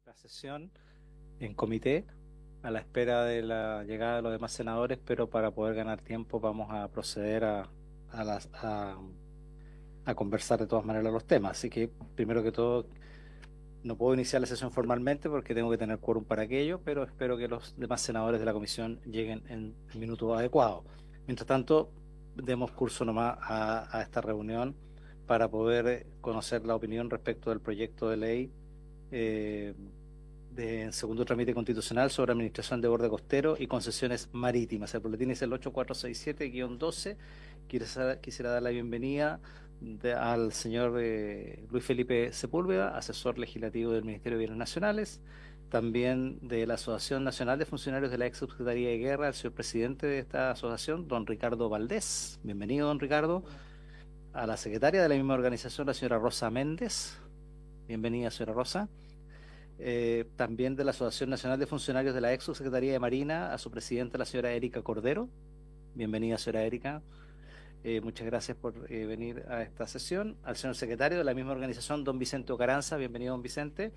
la sesión en comité a la espera de la llegada de los demás senadores, pero para poder ganar tiempo vamos a proceder a conversar de todas maneras los temas. Así que, primero que todo, no puedo iniciar la sesión formalmente porque tengo que tener quórum para aquello, pero espero que los demás senadores de la comisión lleguen en el minuto adecuado. Mientras tanto, demos curso nomás a esta reunión para poder conocer la opinión respecto del proyecto de ley eh, en segundo trámite constitucional sobre administración de borde costero y concesiones marítimas. El boletín es el 8467-12. Quisiera dar la bienvenida al señor Luis Felipe Sepúlveda, asesor legislativo del Ministerio de Bienes Nacionales, también de la Asociación Nacional de Funcionarios de la Ex Subsecretaría de Guerra, al señor presidente de esta asociación, don Ricardo Valdés. Bienvenido, don Ricardo. A la secretaria de la misma organización, la señora Rosa Méndez. Bienvenida, señora Rosa. También de la Asociación Nacional de Funcionarios de la Ex Subsecretaría de Marina, a su presidenta, la señora Erika Cordero. Bienvenida, señora Erika. Muchas gracias por venir a esta sesión. Al señor secretario de la misma organización, don Vicente Ocaranza. Bienvenido, don Vicente.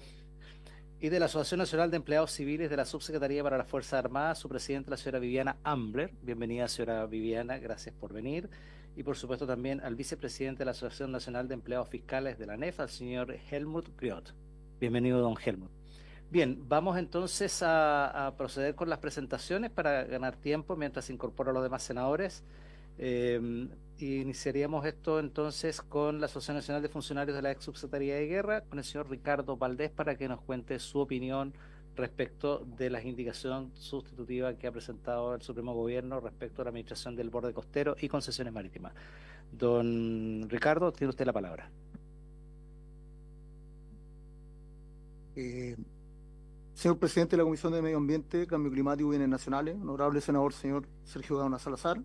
Y de la Asociación Nacional de Empleados Civiles de la Subsecretaría para las Fuerzas Armadas, su presidenta, la señora Viviana Ambler. Bienvenida, señora Viviana. Gracias por venir. Y por supuesto también al vicepresidente de la Asociación Nacional de Empleados Fiscales de la ANEF, al señor Helmut Griot. Bienvenido, don Helmut. Bien, vamos entonces a proceder con las presentaciones para ganar tiempo mientras se incorporan los demás senadores. Iniciaríamos esto entonces con la Asociación Nacional de Funcionarios de la Ex Subsecretaría de Guerra, con el señor Ricardo Valdés, para que nos cuente su opinión respecto de la indicación sustitutiva que ha presentado el Supremo Gobierno respecto a la administración del borde costero y concesiones marítimas. Don Ricardo, tiene usted la palabra. Eh, Señor presidente de la Comisión de Medio Ambiente, Cambio Climático y Bienes Nacionales, honorable senador señor Sergio Gaona Salazar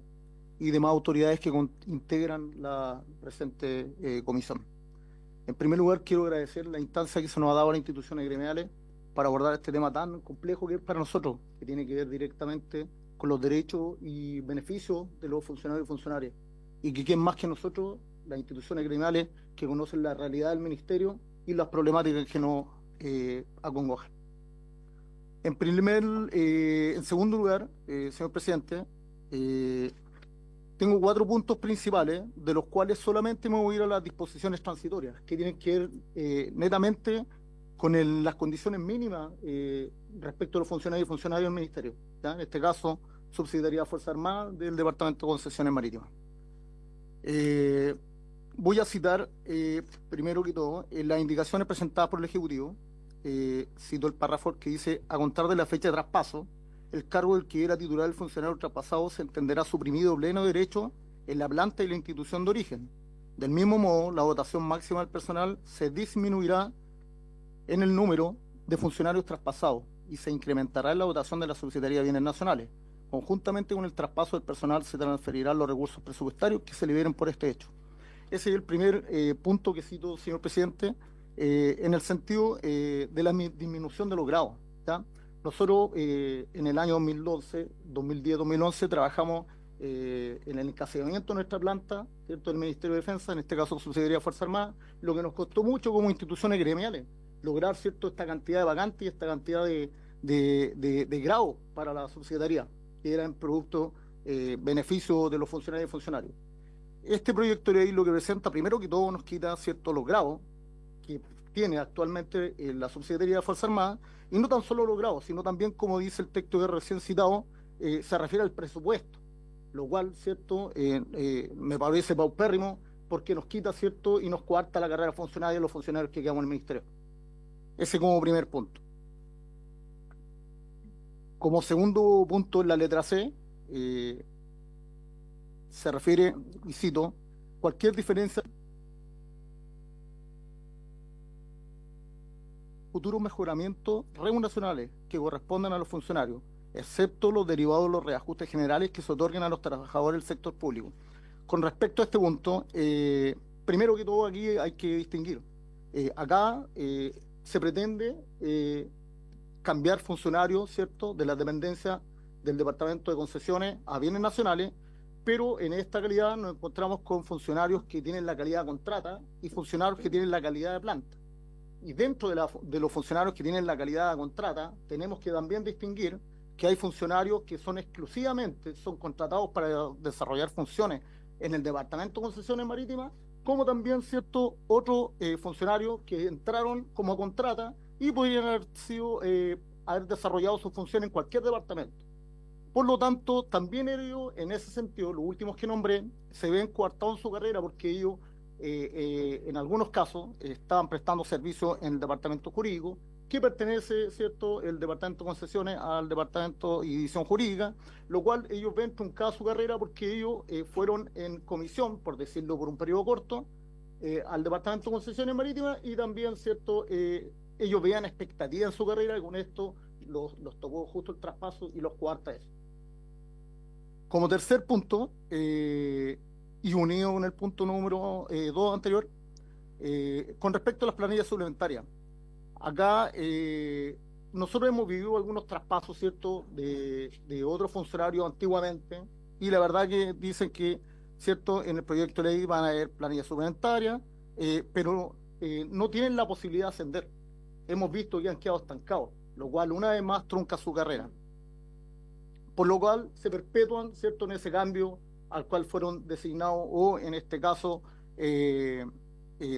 y demás autoridades que integran la presente comisión. En primer lugar, quiero agradecer la instancia que se nos ha dado a las instituciones gremiales para abordar este tema tan complejo que es para nosotros, que tiene que ver directamente con los derechos y beneficios de los funcionarios y funcionarias, y que quién más que nosotros, las instituciones gremiales, que conocen la realidad del ministerio y las problemáticas que nos acongojan. En segundo lugar, señor presidente, tengo 4 puntos principales, de los cuales solamente me voy a ir a las disposiciones transitorias, que tienen que ver netamente con las condiciones mínimas respecto a los funcionarios y funcionarios del Ministerio, ¿ya? En este caso, Subsecretaría de Fuerzas Armadas del Departamento de Concesiones Marítimas. Voy a citar, primero que todo, las indicaciones presentadas por el Ejecutivo. Cito el párrafo que dice: a contar de la fecha de traspaso, el cargo del que era titular del funcionario traspasado se entenderá suprimido pleno derecho en la planta y la institución de origen. Del mismo modo, la dotación máxima del personal se disminuirá en el número de funcionarios traspasados y se incrementará en la dotación de la Subsecretaría de Bienes Nacionales. Conjuntamente con el traspaso del personal se transferirán los recursos presupuestarios que se liberen por este hecho. Ese es el primer punto que cito, señor presidente, en el sentido de la disminución de los grados, ¿ya? Nosotros en el año 2011, 2010, 2011 trabajamos en el encasillamiento de nuestra planta, ¿cierto?, del Ministerio de Defensa, en este caso Subsecretaría de Fuerzas Armadas, lo que nos costó mucho como instituciones gremiales lograr, ¿cierto?, esta cantidad de vacantes y esta cantidad de grados para la Subsecretaría, que eran producto beneficio de los funcionarios y funcionarios. Este proyecto de ley lo que presenta, primero que todo, nos quita, ¿cierto?, los grados que tiene actualmente la Subsecretaría de Fuerzas Armadas, y no tan solo los grados, sino también, como dice el texto que recién citado, se refiere al presupuesto, lo cual, ¿cierto?, me parece paupérrimo, porque nos quita, ¿cierto?, y nos coarta la carrera funcionaria de los funcionarios que quedamos en el Ministerio. Ese como primer punto. Como segundo punto, en la letra C, se refiere, y cito: cualquier diferencia futuros mejoramientos remuneracionales que correspondan a los funcionarios, excepto los derivados de los reajustes generales que se otorguen a los trabajadores del sector público. Con respecto a este punto, primero que todo aquí hay que distinguir. Acá se pretende cambiar funcionarios, ¿cierto?, de la dependencia del Departamento de Concesiones a Bienes Nacionales, pero en esta calidad nos encontramos con funcionarios que tienen la calidad de contrata y funcionarios que tienen la calidad de planta. Y dentro de los funcionarios que tienen la calidad de contrata, tenemos que también distinguir que hay funcionarios que son contratados para desarrollar funciones en el Departamento de Concesiones Marítimas, como también ciertos otros funcionarios que entraron como contrata y podrían haber desarrollado su función en cualquier departamento. Por lo tanto, también ellos, en ese sentido, los últimos que nombré, se ven coartados en su carrera porque ellos, en algunos casos, estaban prestando servicio en el departamento jurídico, que pertenece, ¿cierto?, el departamento de concesiones al departamento y división jurídica, lo cual ellos ven truncada su carrera porque ellos fueron en comisión, por decirlo por un periodo corto, al departamento de concesiones marítimas y también, ¿cierto?, ellos veían expectativa en su carrera y con esto los tocó justo el traspaso y los coarta eso. Como tercer punto, y unido con el punto número 2 anterior, con respecto a las planillas suplementarias, acá nosotros hemos vivido algunos traspasos, ¿cierto?, de otros funcionarios antiguamente, y la verdad que dicen que, ¿cierto?, en el proyecto de ley van a haber planillas suplementarias, pero no tienen la posibilidad de ascender. Hemos visto que han quedado estancados, lo cual una vez más trunca su carrera. Por lo cual se perpetúan, ¿cierto?, en ese cambio al cual fueron designados o, en este caso,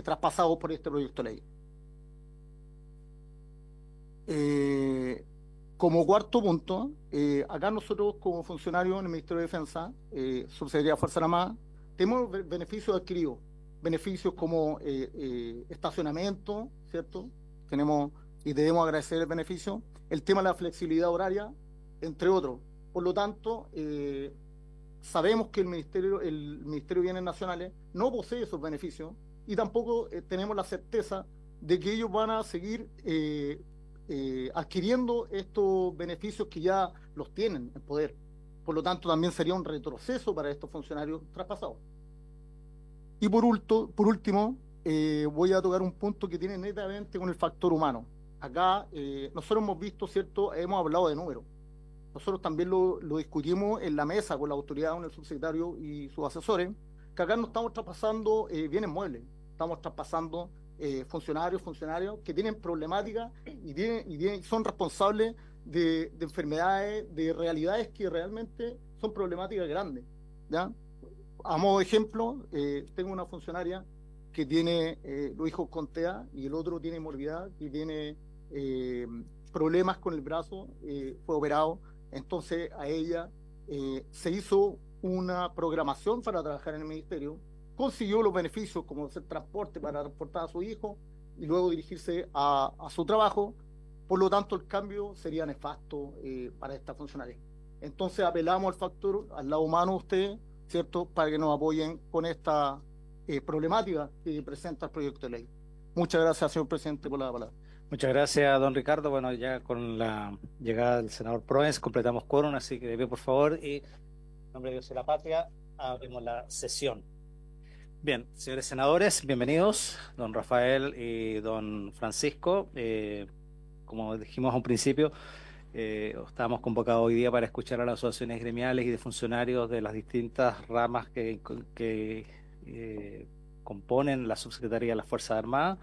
traspasados por este proyecto de ley. Como cuarto punto, acá nosotros como funcionarios en el Ministerio de Defensa, Subsecretaría de Fuerzas Armadas, tenemos beneficios adquiridos, beneficios como estacionamiento, ¿cierto? Tenemos y debemos agradecer el beneficio, el tema de la flexibilidad horaria, entre otros. Por lo tanto, sabemos que el Ministerio de Bienes Nacionales no posee esos beneficios y tampoco tenemos la certeza de que ellos van a seguir adquiriendo estos beneficios que ya los tienen en poder. Por lo tanto, también sería un retroceso para estos funcionarios traspasados. Y por último, voy a tocar un punto que tiene netamente con el factor humano. Acá nosotros hemos visto, ¿cierto? Hemos hablado de números. Nosotros también lo discutimos en la mesa con la autoridad, con el subsecretario y sus asesores, que acá no estamos traspasando bienes muebles, estamos traspasando funcionarios que tienen problemáticas y son responsables de enfermedades, de realidades que realmente son problemáticas grandes, ¿ya? A modo de ejemplo, tengo una funcionaria que tiene los hijos con TEA y el otro tiene morbidad y tiene problemas con el brazo, fue operado. Entonces a ella se hizo una programación para trabajar en el ministerio, consiguió los beneficios como hacer transporte para transportar a su hijo y luego dirigirse a su trabajo. Por lo tanto, el cambio sería nefasto para esta funcionaria. Entonces apelamos al lado humano de ustedes, ¿cierto?, para que nos apoyen con esta problemática que presenta el proyecto de ley. Muchas gracias, señor presidente, por la palabra. Muchas gracias, don Ricardo. Bueno, ya con la llegada del senador Proens completamos quórum, así que de pie, por favor, y en nombre de Dios y la patria, abrimos la sesión. Bien, señores senadores, bienvenidos, don Rafael y don Francisco. Como dijimos a un principio, estábamos convocados hoy día para escuchar a las asociaciones gremiales y de funcionarios de las distintas ramas que componen la Subsecretaría de las Fuerzas Armadas.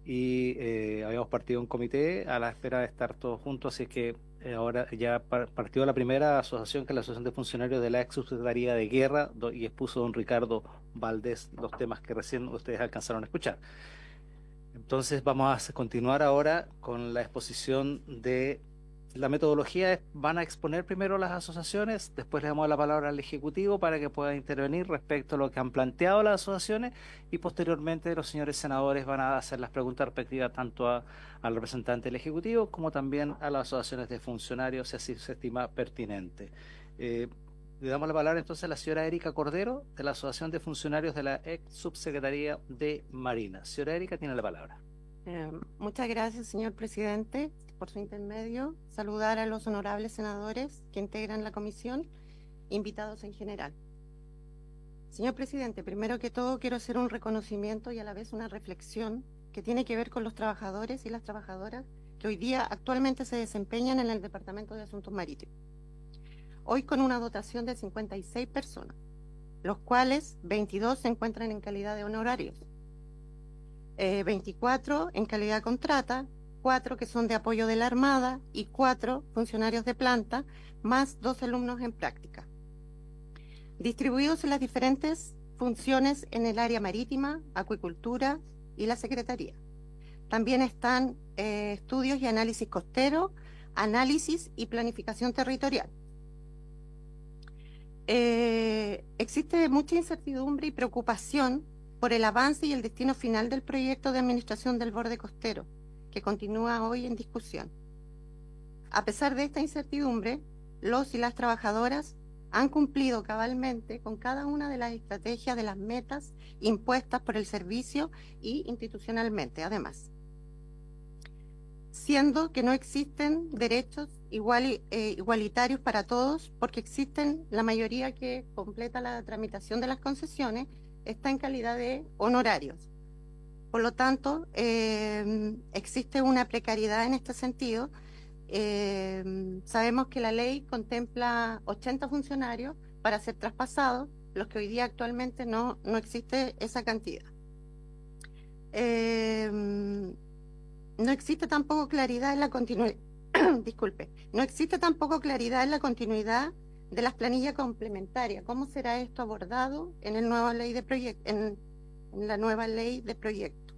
Habíamos partido un comité a la espera de estar todos juntos, así que ahora ya partió la primera asociación, que es la Asociación de Funcionarios de la Ex Subsecretaría de Guerra, y expuso don Ricardo Valdés los temas que recién ustedes alcanzaron a escuchar. Entonces vamos a continuar ahora con la exposición de la metodología. Van a exponer primero las asociaciones, después le damos la palabra al Ejecutivo para que pueda intervenir respecto a lo que han planteado las asociaciones y posteriormente los señores senadores van a hacer las preguntas respectivas tanto al representante del Ejecutivo como también a las asociaciones de funcionarios, si así se estima pertinente. Le damos la palabra entonces a la señora Erika Cordero, de la Asociación de Funcionarios de la Ex Subsecretaría de Marina. Señora Erika, tiene la palabra. Muchas gracias, señor presidente, por su intermedio. Saludar a los honorables senadores que integran la comisión, invitados en general. Señor presidente, primero que todo quiero hacer un reconocimiento y a la vez una reflexión que tiene que ver con los trabajadores y las trabajadoras que hoy día actualmente se desempeñan en el Departamento de Asuntos Marítimos. Hoy con una dotación de 56 personas, los cuales 22 se encuentran en calidad de honorarios. 24 en calidad contrata, 4 que son de apoyo de la Armada y 4 funcionarios de planta, más 2 alumnos en práctica. Distribuidos en las diferentes funciones en el área marítima, acuicultura y la Secretaría. También están estudios y análisis costero, análisis y planificación territorial. Existe mucha incertidumbre y preocupación por el avance y el destino final del proyecto de administración del borde costero, que continúa hoy en discusión. A pesar de esta incertidumbre, los y las trabajadoras han cumplido cabalmente con cada una de las estrategias de las metas impuestas por el servicio y institucionalmente, además. Siendo que no existen derechos igualitarios para todos, porque existen la mayoría que completa la tramitación de las concesiones, está en calidad de honorarios. Por lo tanto, existe una precariedad en este sentido. Sabemos que la ley contempla 80 funcionarios para ser traspasados, los que hoy día actualmente no existe esa cantidad. No existe tampoco claridad en la continuidad, disculpe, no existe tampoco claridad en la continuidad de las planillas complementarias. ¿Cómo será esto abordado en el nueva ley de proyecto, en la nueva ley de proyecto?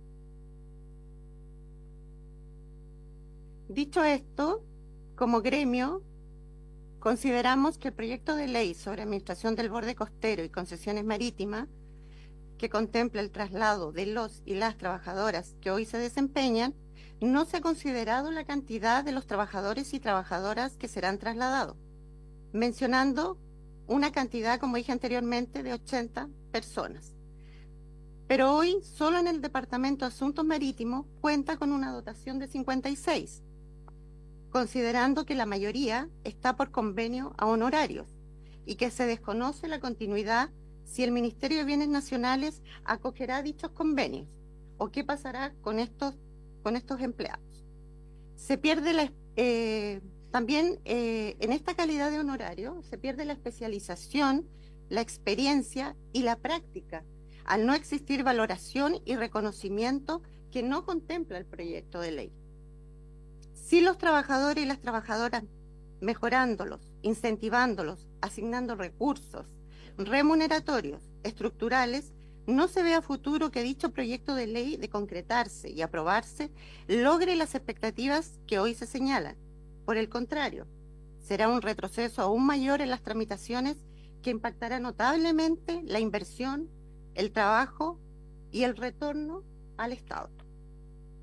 Dicho esto, como gremio, consideramos que el proyecto de ley sobre administración del borde costero y concesiones marítimas, que contempla el traslado de los y las trabajadoras que hoy se desempeñan, no se ha considerado la cantidad de los trabajadores y trabajadoras que serán trasladados, mencionando una cantidad, como dije anteriormente, de 80 personas. Pero hoy, solo en el Departamento de Asuntos Marítimos, cuenta con una dotación de 56, considerando que la mayoría está por convenio a honorarios y que se desconoce la continuidad si el Ministerio de Bienes Nacionales acogerá dichos convenios o qué pasará con estos empleados. Se pierde también en esta calidad de honorario se pierde la especialización, la experiencia y la práctica, al no existir valoración y reconocimiento que no contempla el proyecto de ley. Si los trabajadores y las trabajadoras, mejorándolos, incentivándolos, asignando recursos remuneratorios, estructurales, no se ve a futuro que dicho proyecto de ley, de concretarse y aprobarse, logre las expectativas que hoy se señalan. Por el contrario, será un retroceso aún mayor en las tramitaciones que impactará notablemente la inversión, el trabajo y el retorno al Estado.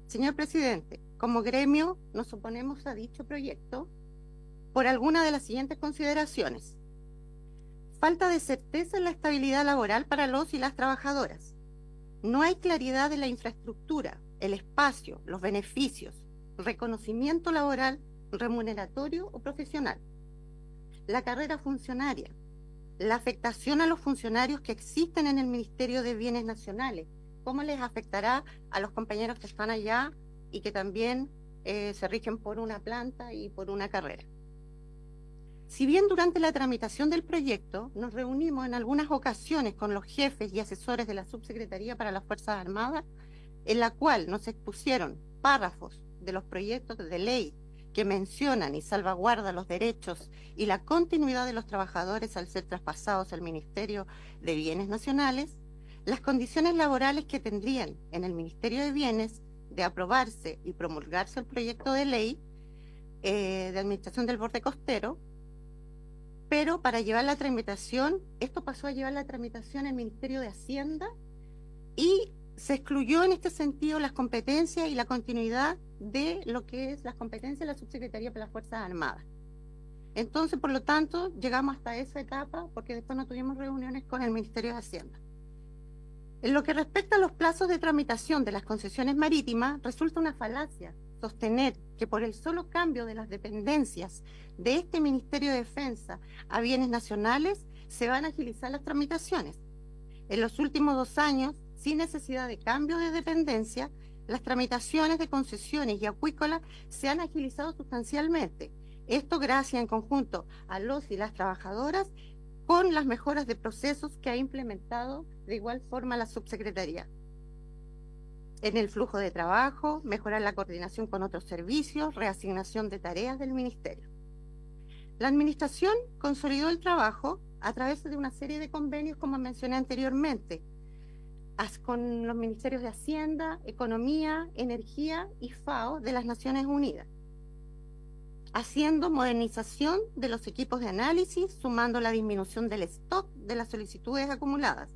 Señor presidente, como gremio nos oponemos a dicho proyecto por alguna de las siguientes consideraciones. Falta de certeza en la estabilidad laboral para los y las trabajadoras. No hay claridad de la infraestructura, el espacio, los beneficios, reconocimiento laboral, remuneratorio o profesional. La carrera funcionaria, la afectación a los funcionarios que existen en el Ministerio de Bienes Nacionales, cómo les afectará a los compañeros que están allá y que también se rigen por una planta y por una carrera. Si bien durante la tramitación del proyecto nos reunimos en algunas ocasiones con los jefes y asesores de la Subsecretaría para las Fuerzas Armadas, en la cual nos expusieron párrafos de los proyectos de ley que mencionan y salvaguardan los derechos y la continuidad de los trabajadores al ser traspasados al Ministerio de Bienes Nacionales, las condiciones laborales que tendrían en el Ministerio de Bienes de aprobarse y promulgarse el proyecto de ley de administración del borde costero, pero para llevar la tramitación, esto pasó a llevar la tramitación el Ministerio de Hacienda y se excluyó en este sentido las competencias y la continuidad de lo que es las competencias de la Subsecretaría para las Fuerzas Armadas. Entonces, por lo tanto, llegamos hasta esa etapa porque después no tuvimos reuniones con el Ministerio de Hacienda. En lo que respecta a los plazos de tramitación de las concesiones marítimas, resulta una falacia sostener que por el solo cambio de las dependencias de este Ministerio de Defensa a bienes nacionales se van a agilizar las tramitaciones. En los últimos 2 años, sin necesidad de cambio de dependencia, las tramitaciones de concesiones y acuícolas se han agilizado sustancialmente. Esto gracias en conjunto a los y las trabajadoras con las mejoras de procesos que ha implementado de igual forma la Subsecretaría. en el flujo de trabajo, mejorar la coordinación con otros servicios, reasignación de tareas del Ministerio. La Administración consolidó el trabajo a través de una serie de convenios, como mencioné anteriormente, con los Ministerios de Hacienda, Economía, Energía y FAO de las Naciones Unidas, haciendo modernización de los equipos de análisis, sumando la disminución del stock de las solicitudes acumuladas.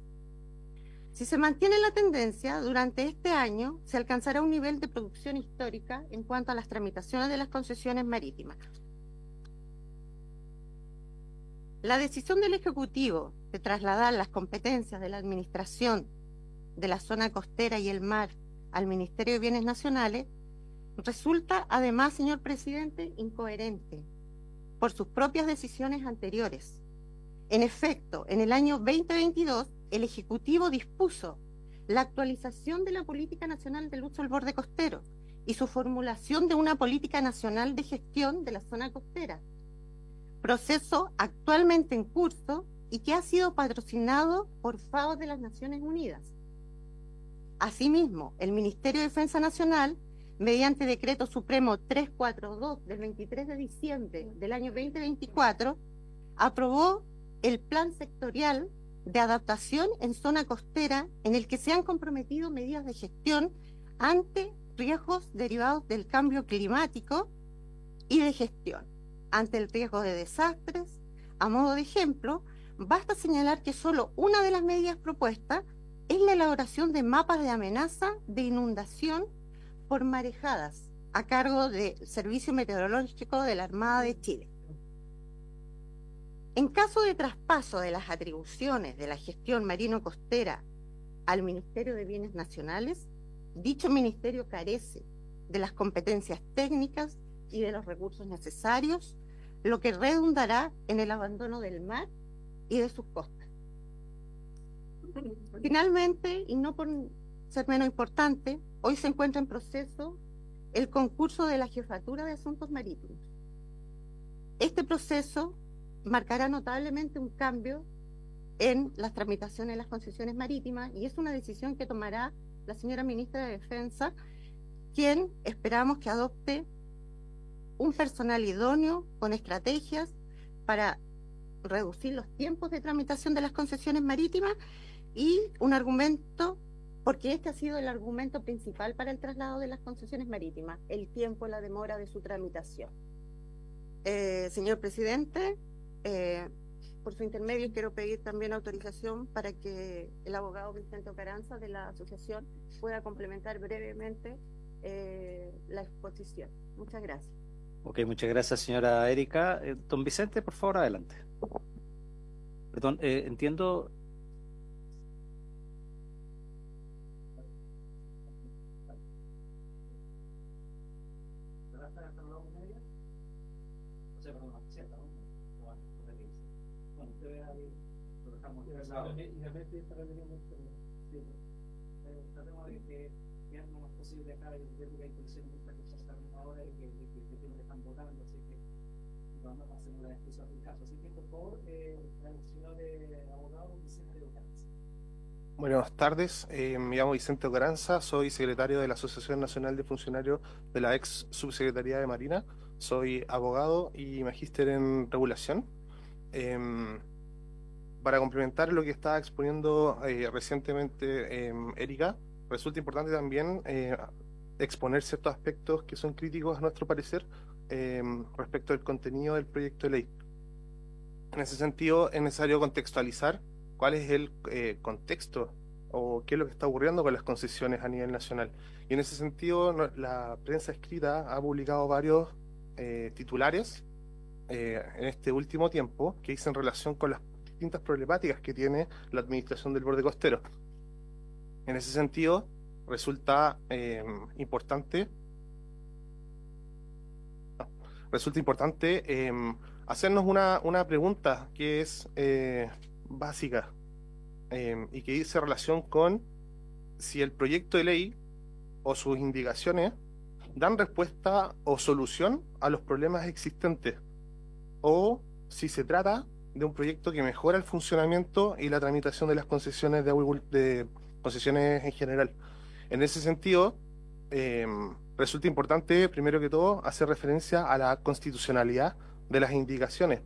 Si se mantiene la tendencia, durante este año se alcanzará un nivel de producción histórica en cuanto a las tramitaciones de las concesiones marítimas. La decisión del Ejecutivo de trasladar las competencias de la Administración de la zona costera y el mar al Ministerio de Bienes Nacionales resulta, además, señor presidente, incoherente por sus propias decisiones anteriores. En efecto, en el año 2022, el Ejecutivo dispuso la actualización de la Política Nacional del Uso del Borde Costero y su formulación de una Política Nacional de Gestión de la Zona Costera, proceso actualmente en curso y que ha sido patrocinado por FAO de las Naciones Unidas. Asimismo, el Ministerio de Defensa Nacional, mediante Decreto Supremo 342 del 23 de diciembre del año 2024, aprobó el Plan Sectorial de Adaptación en Zona Costera, en el que se han comprometido medidas de gestión ante riesgos derivados del cambio climático y de gestión ante el riesgo de desastres. A modo de ejemplo, basta señalar que solo una de las medidas propuestas es la elaboración de mapas de amenaza de inundación por marejadas a cargo del Servicio Meteorológico de la Armada de Chile. En caso de traspaso de las atribuciones de la gestión marino-costera al Ministerio de Bienes Nacionales, dicho ministerio carece de las competencias técnicas y de los recursos necesarios, lo que redundará en el abandono del mar y de sus costas. Finalmente, y no por ser menos importante, hoy se encuentra en proceso el concurso de la Jefatura de Asuntos Marítimos. Este proceso marcará notablemente un cambio en las tramitaciones de las concesiones marítimas y es una decisión que tomará la señora Ministra de Defensa, quien esperamos que adopte un personal idóneo con estrategias para reducir los tiempos de tramitación de las concesiones marítimas y un argumento, porque este ha sido el argumento principal para el traslado de las concesiones marítimas, el tiempo, la demora de su tramitación. Señor presidente, por su intermedio quiero pedir también autorización para que el abogado Vicente Ocaranza de la asociación pueda complementar brevemente la exposición. Muchas gracias. Ok, muchas gracias, señora Erika. Don Vicente, por favor, adelante. Perdón, entiendo. Buenas tardes, me llamo Vicente Ocaranza, soy secretario de la Asociación Nacional de Funcionarios de la ex Subsecretaría de Marina, soy abogado y magíster en regulación. Para complementar lo que estaba exponiendo recientemente Erika, resulta importante también exponer ciertos aspectos que son críticos a nuestro parecer respecto al contenido del proyecto de ley. En ese sentido, es necesario contextualizar cuál es el contexto o qué es lo que está ocurriendo con las concesiones a nivel nacional. Y en ese sentido, la prensa escrita ha publicado varios titulares en este último tiempo que dicen relación con las distintas problemáticas que tiene la administración del borde costero. En ese sentido, resulta importante hacernos una pregunta que es básica y que dice relación con si el proyecto de ley o sus indicaciones dan respuesta o solución a los problemas existentes o si se trata de un proyecto que mejora el funcionamiento y la tramitación de las concesiones de concesiones en general. En ese sentido, resulta importante, primero que todo, hacer referencia a la constitucionalidad de las indicaciones.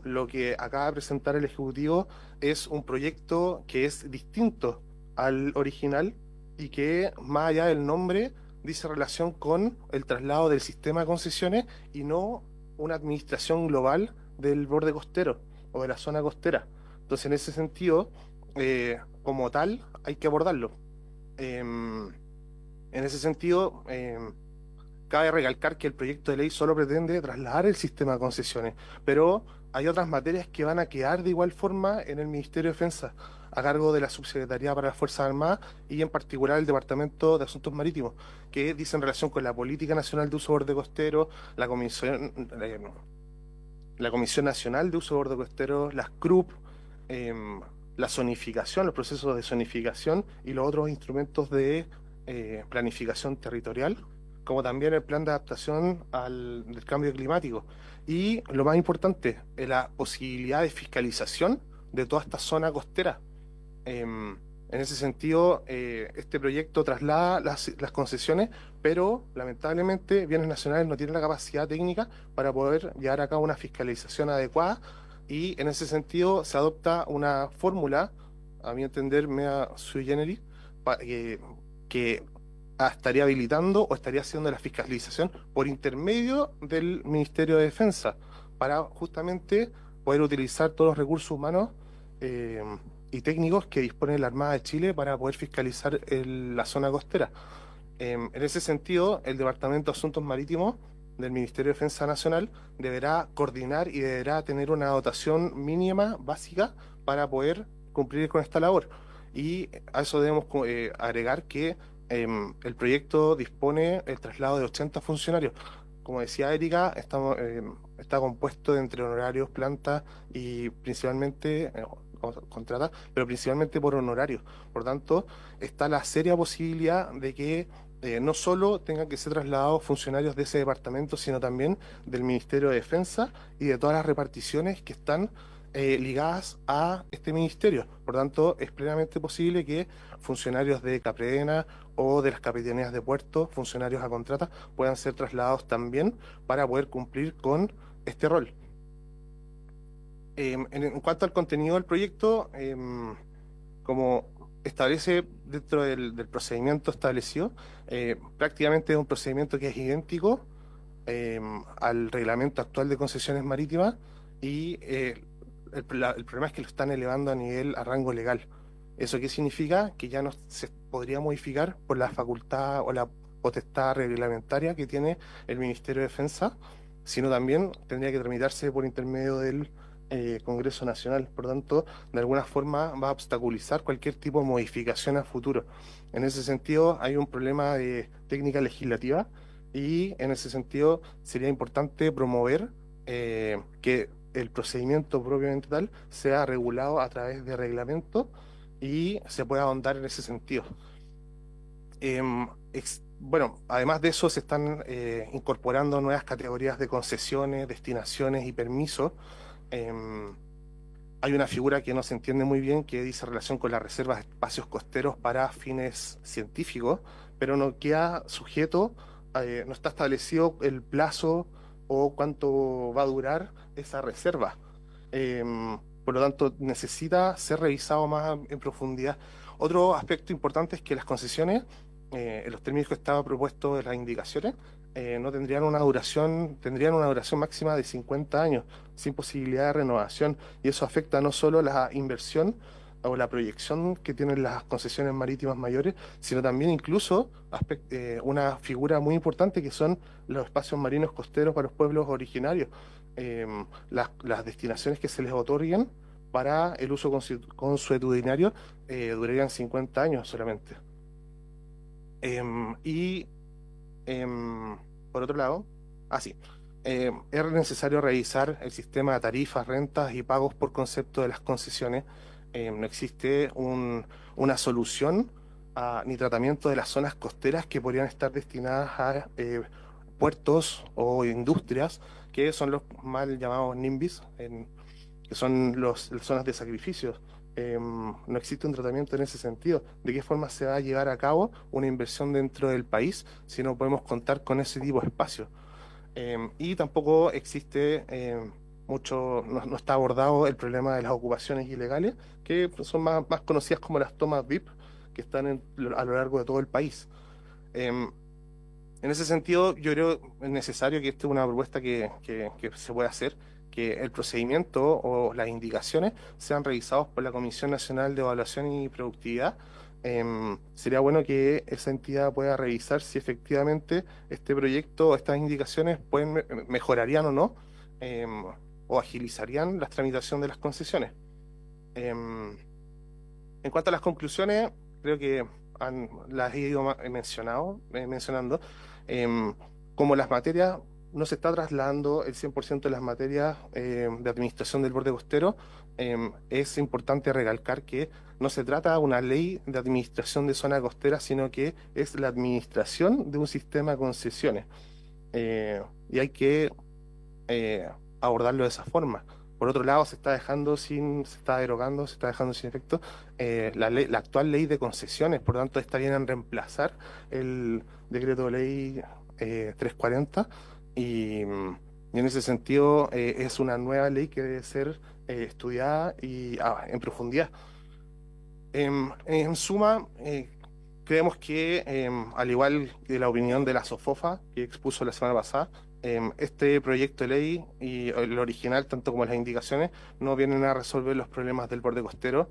Lo que acaba de presentar el Ejecutivo es un proyecto que es distinto al original y que, más allá del nombre, dice relación con el traslado del sistema de concesiones y no una administración global del borde costero o de la zona costera. Entonces, en ese sentido, como tal, hay que abordarlo. Em, en ese sentido, cabe recalcar que el proyecto de ley solo pretende trasladar el sistema de concesiones, pero hay otras materias que van a quedar de igual forma en el Ministerio de Defensa, a cargo de la Subsecretaría para las Fuerzas Armadas y en particular el Departamento de Asuntos Marítimos, que dicen relación con la Política Nacional de Uso de Borde Costero, la Comisión Nacional de Uso de Borde Costero, las CRUP, la zonificación, los procesos de zonificación y los otros instrumentos de planificación territorial, como también el plan de adaptación del cambio climático. Y lo más importante, la posibilidad de fiscalización de toda esta zona costera. En ese sentido, este proyecto traslada las concesiones, pero lamentablemente Bienes Nacionales no tiene la capacidad técnica para poder llevar a cabo una fiscalización adecuada y en ese sentido se adopta una fórmula, a mi entender, media sui generis, que estaría habilitando o estaría haciendo la fiscalización por intermedio del Ministerio de Defensa para justamente poder utilizar todos los recursos humanos eh, y técnicos que dispone la Armada de Chile para poder fiscalizar la zona costera. En ese sentido, el Departamento de Asuntos Marítimos del Ministerio de Defensa Nacional deberá coordinar y deberá tener una dotación mínima básica para poder cumplir con esta labor. Y a eso debemos agregar que el proyecto dispone el traslado de 80 funcionarios. Como decía Erika, está compuesto de entre honorarios, plantas y principalmente contrata, pero principalmente por honorarios. Por tanto, está la seria posibilidad de que no solo tengan que ser trasladados funcionarios de ese departamento, sino también del Ministerio de Defensa y de todas las reparticiones que están ligadas a este ministerio. Por tanto, es plenamente posible que funcionarios de Capredena o de las capitanías de puerto, funcionarios a contrata, puedan ser trasladados también para poder cumplir con este rol. En cuanto al contenido del proyecto, como establece dentro del procedimiento establecido, prácticamente es un procedimiento que es idéntico al reglamento actual de concesiones marítimas y el problema es que lo están elevando a rango legal. ¿Eso qué significa? Que ya no se podría modificar por la facultad o la potestad reglamentaria que tiene el Ministerio de Defensa, sino también tendría que tramitarse por intermedio del Congreso Nacional. Por tanto, de alguna forma va a obstaculizar cualquier tipo de modificación a futuro. En ese sentido, hay un problema de técnica legislativa y en ese sentido sería importante promover que el procedimiento propiamente tal sea regulado a través de reglamento y se pueda ahondar en ese sentido. Bueno, además de eso se están incorporando nuevas categorías de concesiones, destinaciones y permisos. Hay una figura que no se entiende muy bien que dice relación con las reservas de espacios costeros para fines científicos, pero no queda sujeto, no está establecido el plazo o cuánto va a durar esa reserva. Por lo tanto, necesita ser revisado más en profundidad. Otro aspecto importante es que las concesiones, en los términos que estaba propuesto en las indicaciones, no tendrían tendrían una duración máxima de 50 años, sin posibilidad de renovación, y eso afecta no solo la inversión o la proyección que tienen las concesiones marítimas mayores, sino también incluso una figura muy importante que son los espacios marinos costeros para los pueblos originarios. Las destinaciones que se les otorguen para el uso consuetudinario durarían 50 años solamente. Y por otro lado, es necesario revisar el sistema de tarifas, rentas y pagos por concepto de las concesiones. No existe una solución ni tratamiento de las zonas costeras que podrían estar destinadas a puertos o industrias, que son los mal llamados NIMBYs, que son las zonas de sacrificios. no existe un tratamiento en ese sentido. ¿De qué forma se va a llevar a cabo una inversión dentro del país si no podemos contar con ese tipo de espacio? Y tampoco existe no está abordado el problema de las ocupaciones ilegales, que son más conocidas como las tomas VIP, que están a lo largo de todo el país. Em, en ese sentido, yo creo que es necesario que esta es una propuesta que se pueda hacer, que el procedimiento o las indicaciones sean revisados por la Comisión Nacional de Evaluación y Productividad. Sería bueno que esa entidad pueda revisar si efectivamente este proyecto o estas indicaciones mejorarían o no, o agilizarían la tramitación de las concesiones. En cuanto a las conclusiones, creo que las he ido mencionando. Em, Como las materias, no se está trasladando el 100% de las materias de administración del borde costero, es importante recalcar que no se trata de una ley de administración de zona costera, sino que es la administración de un sistema de concesiones. Y hay que eh, abordarlo de esa forma. Por otro lado, se está derogando, se está dejando sin efecto la actual ley de concesiones, por lo tanto, esta viene a reemplazar el decreto de ley 340 y en ese sentido es una nueva ley que debe ser estudiada y en profundidad. En suma, creemos que, al igual que la opinión de la SOFOFA que expuso la semana pasada, este proyecto de ley y el original, tanto como las indicaciones, no vienen a resolver los problemas del borde costero.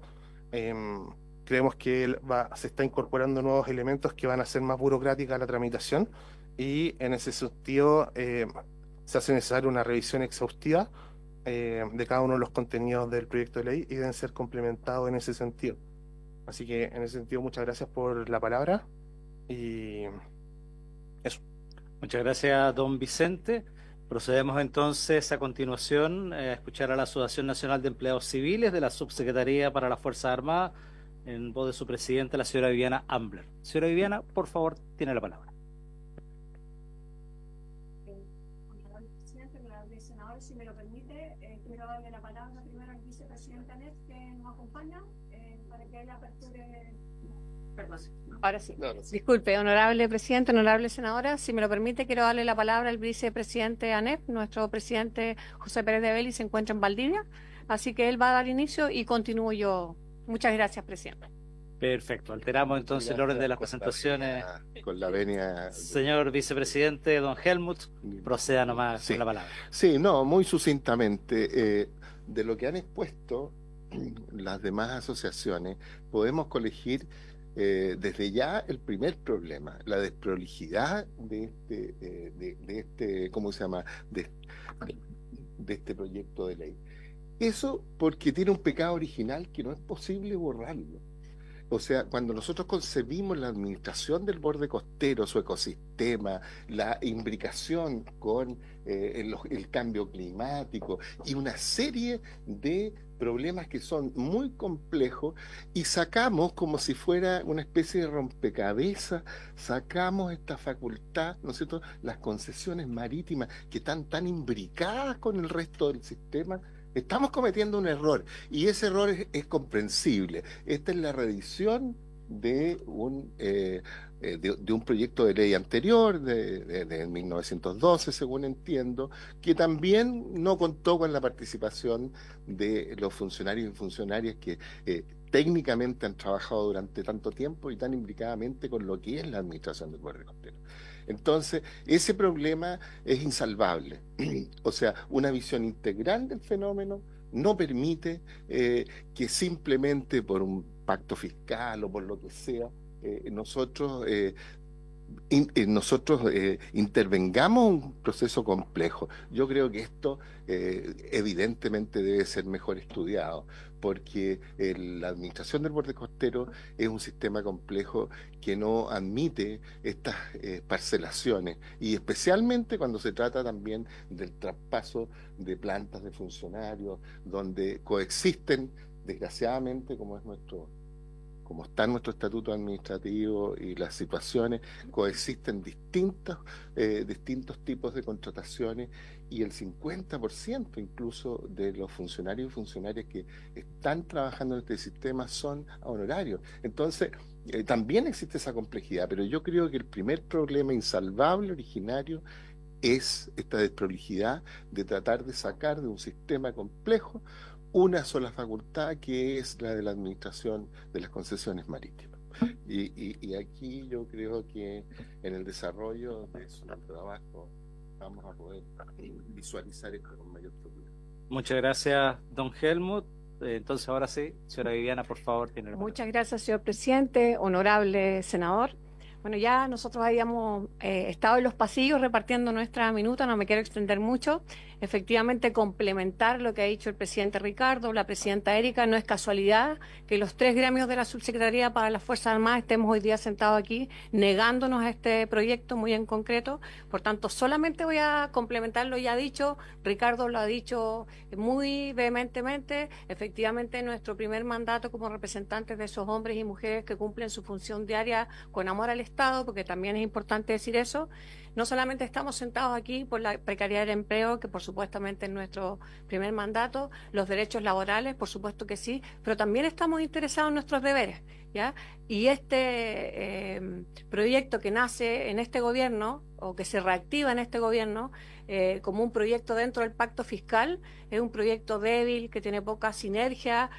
Em, Creemos que se está incorporando nuevos elementos que van a hacer más burocrática la tramitación y en ese sentido se hace necesaria una revisión exhaustiva de cada uno de los contenidos del proyecto de ley y deben ser complementados en ese sentido. Así que en ese sentido, muchas gracias por la palabra y eso. Muchas gracias, don Vicente. Procedemos entonces a continuación a escuchar a la Asociación Nacional de Empleados Civiles de la Subsecretaría para las Fuerzas Armadas, en voz de su presidenta, la señora Viviana Ambler. Señora Viviana, por favor, tiene la palabra. Honorable presidente, honorable senador, si me lo permite, quiero darle la palabra primero al vicepresidente Anet, que nos acompaña, para que él aperture. Perdón. Ahora sí. No. Disculpe, honorable presidente, honorable senadora, si me lo permite, quiero darle la palabra al vicepresidente ANEP. Nuestro presidente José Pérez de Belli se encuentra en Valdivia, así que él va a dar inicio y continúo yo. Muchas gracias, presidente. Perfecto, alteramos entonces el orden de las presentaciones. Con la venia. Señor vicepresidente, don Helmut, proceda nomás Sí. con la palabra. Sí, no, muy sucintamente. De lo que han expuesto las demás asociaciones, podemos colegir desde ya el primer problema, la desprolijidad de este, ¿cómo se llama? De este proyecto de ley. Eso porque tiene un pecado original que no es posible borrarlo. O sea, cuando nosotros concebimos la administración del borde costero, su ecosistema, la imbricación con el cambio climático y una serie de problemas que son muy complejos, y sacamos como si fuera una especie de rompecabezas, sacamos esta facultad, ¿no es cierto?, las concesiones marítimas que están tan imbricadas con el resto del sistema. Estamos cometiendo un error y ese error es comprensible. Esta es la reedición de un proyecto de ley anterior, de 1912, según entiendo, que también no contó con la participación de los funcionarios y funcionarias que técnicamente han trabajado durante tanto tiempo y tan implicadamente con lo que es la administración del borde costero. Entonces, ese problema es insalvable. O sea, una visión integral del fenómeno no permite que simplemente por un pacto fiscal o por lo que sea, nosotros intervengamos un proceso complejo. Yo creo que esto evidentemente debe ser mejor estudiado, porque la administración del borde costero es un sistema complejo que no admite estas parcelaciones, y especialmente cuando se trata también del traspaso de plantas de funcionarios, donde coexisten, desgraciadamente, como es como está nuestro estatuto administrativo y las situaciones, coexisten distintos tipos de contrataciones y el 50% incluso de los funcionarios y funcionarias que están trabajando en este sistema son honorarios. Entonces, también existe esa complejidad, pero yo creo que el primer problema insalvable originario es esta desprolijidad de tratar de sacar de un sistema complejo una sola facultad, que es la de la administración de las concesiones marítimas. Y aquí yo creo que en el desarrollo de su trabajo vamos a poder visualizar esto con mayor seguridad. Muchas gracias, don Helmut. Entonces, ahora sí, señora Viviana, por favor, tiene la palabra. Muchas gracias, señor presidente, honorable senador. Bueno, ya nosotros habíamos estado en los pasillos repartiendo nuestra minuta, no me quiero extender mucho. Efectivamente, complementar lo que ha dicho el presidente Ricardo, la presidenta Erika, no es casualidad que los 3 gremios de la Subsecretaría para las Fuerzas Armadas estemos hoy día sentados aquí negándonos a este proyecto muy en concreto. Por tanto, solamente voy a complementar lo ya dicho. Ricardo lo ha dicho muy vehementemente. Efectivamente, nuestro primer mandato como representantes de esos hombres y mujeres que cumplen su función diaria con amor al Estado, porque también es importante decir eso. No solamente estamos sentados aquí por la precariedad del empleo, que por supuestamente es nuestro primer mandato, los derechos laborales, por supuesto que sí, pero también estamos interesados en nuestros deberes, ¿ya? Y este proyecto que nace en este gobierno, o que se reactiva en este gobierno, como un proyecto dentro del pacto fiscal, es un proyecto débil, que tiene poca sinergia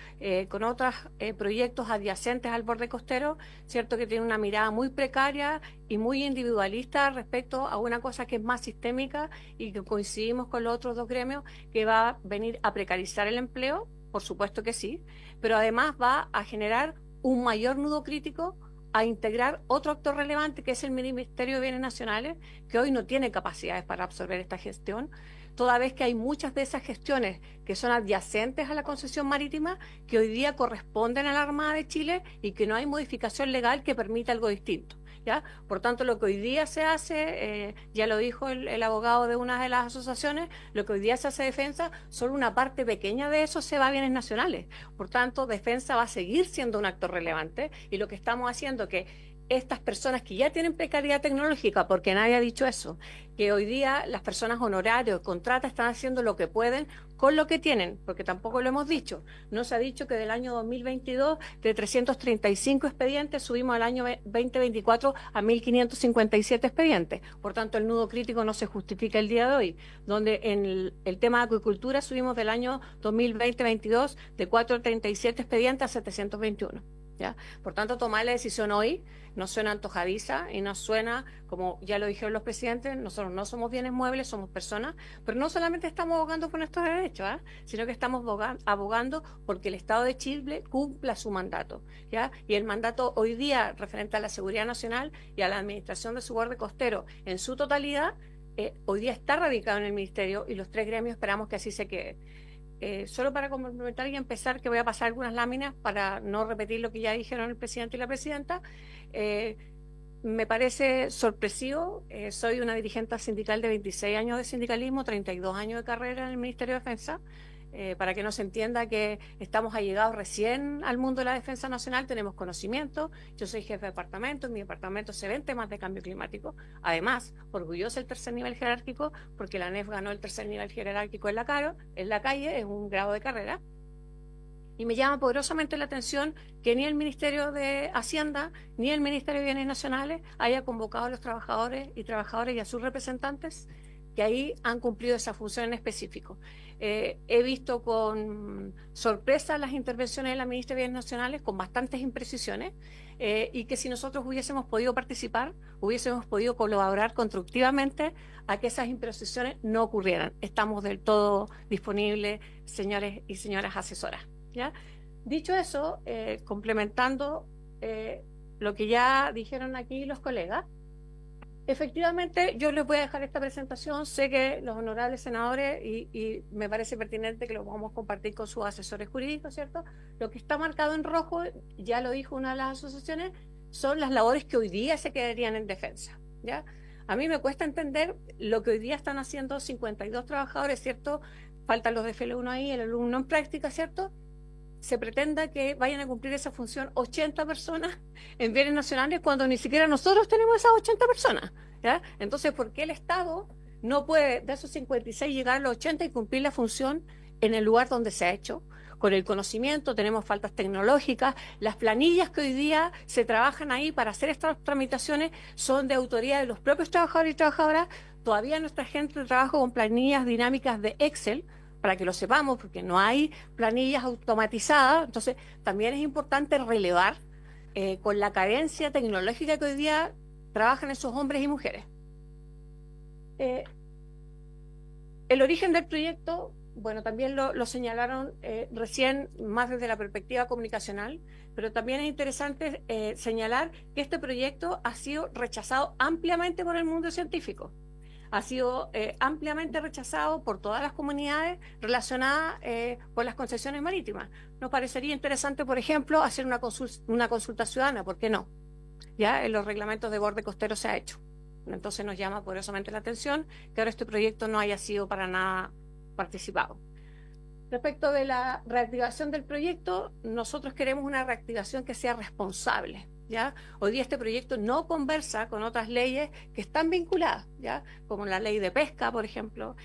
con otros proyectos adyacentes al borde costero, cierto que tiene una mirada muy precaria y muy individualista respecto a una cosa que es más sistémica y que coincidimos con los otros 2 gremios, que va a venir a precarizar el empleo, por supuesto que sí, pero además va a generar un mayor nudo crítico, a integrar otro actor relevante, que es el Ministerio de Bienes Nacionales, que hoy no tiene capacidades para absorber esta gestión, toda vez que hay muchas de esas gestiones que son adyacentes a la concesión marítima, que hoy día corresponden a la Armada de Chile y que no hay modificación legal que permita algo distinto, ¿ya? Por tanto, lo que hoy día se hace, ya lo dijo el abogado de una de las asociaciones, lo que hoy día se hace Defensa, solo una parte pequeña de eso se va a bienes nacionales. Por tanto, Defensa va a seguir siendo un actor relevante, y lo que estamos haciendo que estas personas que ya tienen precariedad tecnológica, porque nadie ha dicho eso, que hoy día las personas honorarios, contratas, están haciendo lo que pueden con lo que tienen, porque tampoco lo hemos dicho. No se ha dicho que del año 2022, de 335 expedientes, subimos al año 2024 a 1.557 expedientes. Por tanto, el nudo crítico no se justifica el día de hoy, donde en el tema de acuicultura subimos del año 2020-22 de 437 expedientes a 721. ¿Ya? Por tanto, tomar la decisión hoy no suena antojadiza y no suena, como ya lo dijeron los presidentes, nosotros no somos bienes muebles, somos personas, pero no solamente estamos abogando por nuestros derechos, sino que estamos abogando porque el Estado de Chile cumpla su mandato, ¿ya? Y el mandato hoy día referente a la seguridad nacional y a la administración de su borde costero en su totalidad, hoy día está radicado en el Ministerio, y los 3 gremios esperamos que así se quede. Solo para complementar y empezar, que voy a pasar algunas láminas para no repetir lo que ya dijeron el presidente y la presidenta. Me parece sorpresivo, soy una dirigente sindical de 26 años de sindicalismo, 32 años de carrera en el Ministerio de Defensa, para que no se entienda que estamos allegados recién al mundo de la defensa nacional, tenemos conocimiento. Yo soy jefe de departamento, en mi departamento se ven temas de cambio climático, además, orgulloso del 3er nivel jerárquico, porque la ANEF ganó el 3er nivel jerárquico en la calle, es un grado de carrera, y me llama poderosamente la atención que ni el Ministerio de Hacienda ni el Ministerio de Bienes Nacionales haya convocado a los trabajadores y a sus representantes que ahí han cumplido esa función en específico. He visto con sorpresa las intervenciones de la ministra de Bienes Nacionales, con bastantes imprecisiones, y que si nosotros hubiésemos podido participar, hubiésemos podido colaborar constructivamente a que esas imprecisiones no ocurrieran. Estamos del todo disponibles, señores y señoras asesoras, ¿ya? Dicho eso, complementando lo que ya dijeron aquí los colegas, efectivamente, yo les voy a dejar esta presentación. Sé que los honorables senadores, y me parece pertinente que lo vamos a compartir con sus asesores jurídicos, ¿cierto? Lo que está marcado en rojo, ya lo dijo una de las asociaciones, son las labores que hoy día se quedarían en defensa, ¿ya? A mí me cuesta entender lo que hoy día están haciendo 52 trabajadores, ¿cierto? Faltan los de FL1 ahí, el alumno en práctica, ¿cierto? se pretenda que vayan a cumplir esa función 80 personas en bienes nacionales cuando ni siquiera nosotros tenemos esas 80 personas, ¿ya? Entonces, ¿por qué el Estado no puede de esos 56 llegar a los 80 y cumplir la función en el lugar donde se ha hecho? Con el conocimiento, tenemos faltas tecnológicas, las planillas que hoy día se trabajan ahí para hacer estas tramitaciones son de autoría de los propios trabajadores y trabajadoras. Todavía nuestra gente trabaja con planillas dinámicas de Excel, para que lo sepamos, porque no hay planillas automatizadas. Entonces, también es importante relevar con la carencia tecnológica que hoy día trabajan esos hombres y mujeres. El origen del proyecto, bueno, también lo señalaron recién más desde la perspectiva comunicacional, pero también es interesante señalar que este proyecto ha sido rechazado ampliamente por el mundo científico. Ha sido ampliamente rechazado por todas las comunidades relacionadas con las concesiones marítimas. Nos parecería interesante, por ejemplo, hacer una consulta ciudadana, ¿por qué no? Ya en los reglamentos de borde costero se ha hecho. Entonces nos llama poderosamente la atención que ahora este proyecto no haya sido para nada participado. Respecto de la reactivación del proyecto, nosotros queremos una reactivación que sea responsable. ¿Ya? Hoy día este proyecto no conversa con otras leyes que están vinculadas, ¿ya? Como la ley de pesca, por ejemplo.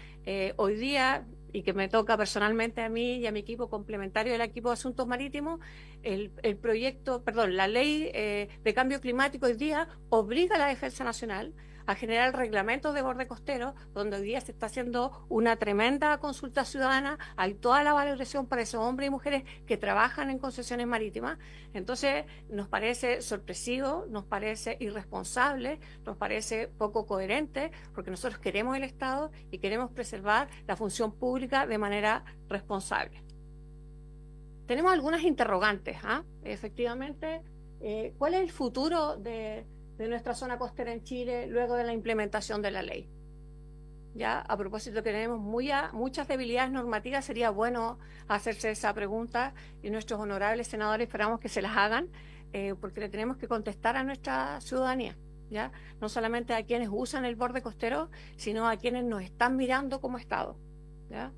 Hoy día, y que me toca personalmente a mí y a mi equipo complementario del equipo de asuntos marítimos, la ley de cambio climático hoy día obliga a la Defensa Nacional a generar reglamentos de borde costero, donde hoy día se está haciendo una tremenda consulta ciudadana, hay toda la valoración para esos hombres y mujeres que trabajan en concesiones marítimas. Entonces nos parece sorpresivo, nos parece irresponsable, nos parece poco coherente, porque nosotros queremos el Estado y queremos preservar la función pública de manera responsable. Tenemos algunas interrogantes, efectivamente, ¿cuál es el futuro de nuestra zona costera en Chile luego de la implementación de la ley? Ya, a propósito que tenemos muchas debilidades normativas, sería bueno hacerse esa pregunta y nuestros honorables senadores esperamos que se las hagan, porque le tenemos que contestar a nuestra ciudadanía, ¿ya? No solamente a quienes usan el borde costero, sino a quienes nos están mirando como Estado, ¿ya?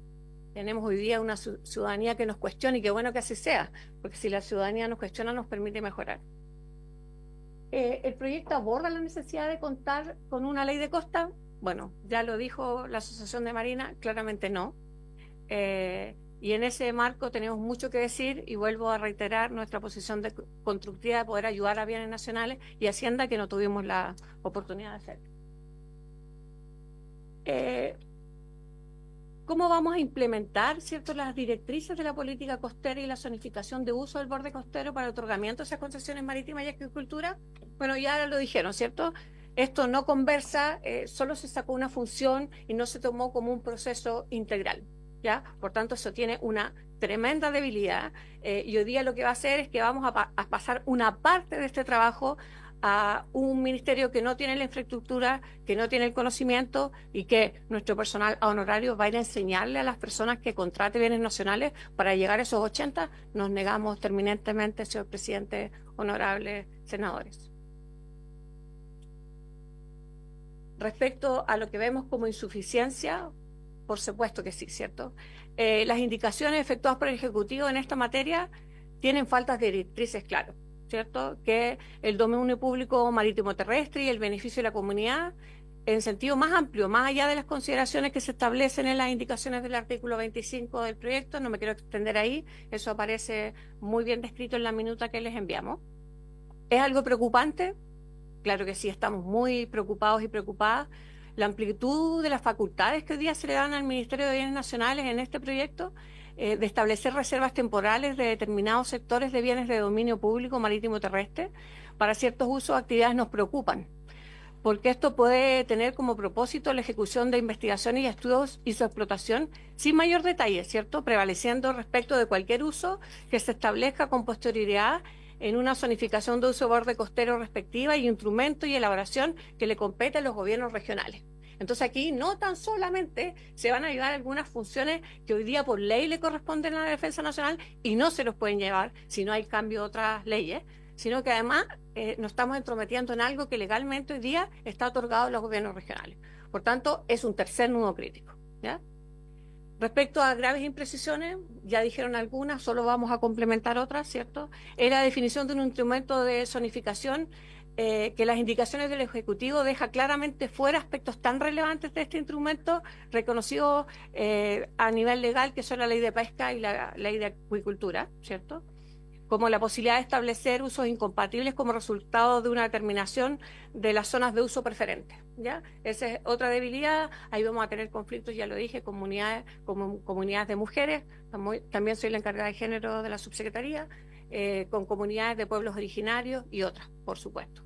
Tenemos hoy día una ciudadanía que nos cuestiona y qué bueno que así sea, porque si la ciudadanía nos cuestiona nos permite mejorar. ¿El proyecto aborda la necesidad de contar con una ley de costa? Bueno, ya lo dijo la Asociación de Marina, claramente no. Y en ese marco tenemos mucho que decir y vuelvo a reiterar nuestra posición constructiva de poder ayudar a bienes nacionales y Hacienda que no tuvimos la oportunidad de hacer. ¿Cómo vamos a implementar, cierto, las directrices de la política costera y la zonificación de uso del borde costero para el otorgamiento de esas concesiones marítimas y agricultura? Bueno, ya lo dijeron, ¿cierto? Esto no conversa, solo se sacó una función y no se tomó como un proceso integral, ¿ya? Por tanto, eso tiene una tremenda debilidad y hoy día lo que va a hacer es que vamos a pasar una parte de este trabajo a un ministerio que no tiene la infraestructura, que no tiene el conocimiento y que nuestro personal honorario va a ir a enseñarle a las personas que contrate bienes nacionales para llegar a esos 80. Nos negamos terminantemente, señor presidente, honorables senadores. Respecto a lo que vemos como insuficiencia, por supuesto que sí, ¿cierto? Las indicaciones efectuadas por el Ejecutivo en esta materia tienen faltas de directrices claras, ¿cierto? Que el dominio público marítimo terrestre y el beneficio de la comunidad en sentido más amplio, más allá de las consideraciones que se establecen en las indicaciones del artículo 25 del proyecto, no me quiero extender ahí, eso aparece muy bien descrito en la minuta que les enviamos. ¿Es algo preocupante? Claro que sí, estamos muy preocupados y preocupadas. La amplitud de las facultades que hoy día se le dan al Ministerio de Bienes Nacionales en este proyecto, de establecer reservas temporales de determinados sectores de bienes de dominio público marítimo terrestre para ciertos usos o actividades nos preocupan, porque esto puede tener como propósito la ejecución de investigaciones y estudios y su explotación sin mayor detalle, ¿cierto? Prevaleciendo respecto de cualquier uso que se establezca con posterioridad en una zonificación de uso borde costero respectiva y instrumento y elaboración que le compete a los gobiernos regionales. Entonces aquí no tan solamente se van a llevar algunas funciones que hoy día por ley le corresponden a la Defensa Nacional y no se los pueden llevar si no hay cambio de otras leyes, sino que además nos estamos entrometiendo en algo que legalmente hoy día está otorgado a los gobiernos regionales. Por tanto, es un tercer nudo crítico, ¿ya? Respecto a graves imprecisiones, ya dijeron algunas, solo vamos a complementar otras, ¿cierto? Es la definición de un instrumento de zonificación que las indicaciones del Ejecutivo deja claramente fuera aspectos tan relevantes de este instrumento reconocido a nivel legal, que son la ley de pesca y la ley de acuicultura, ¿cierto? Como la posibilidad de establecer usos incompatibles como resultado de una determinación de las zonas de uso preferente, ¿ya? Esa es otra debilidad. Ahí vamos a tener conflictos, ya lo dije, comunidades, como comunidades de mujeres, también soy la encargada de género de la subsecretaría, con comunidades de pueblos originarios y otras, por supuesto.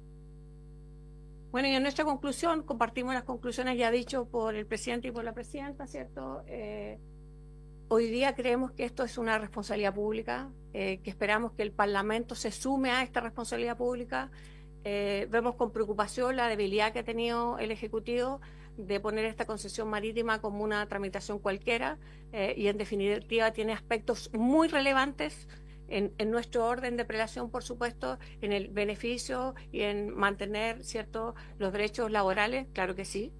Bueno, y en nuestra conclusión, compartimos las conclusiones ya dichas por el presidente y por la presidenta, ¿cierto? Hoy día creemos que esto es una responsabilidad pública, que esperamos que el Parlamento se sume a esta responsabilidad pública. Vemos con preocupación la debilidad que ha tenido el Ejecutivo de poner esta concesión marítima como una tramitación cualquiera, y en definitiva tiene aspectos muy relevantes en nuestro orden de prelación, por supuesto, en el beneficio y en mantener, ¿cierto?, los derechos laborales, claro que sí.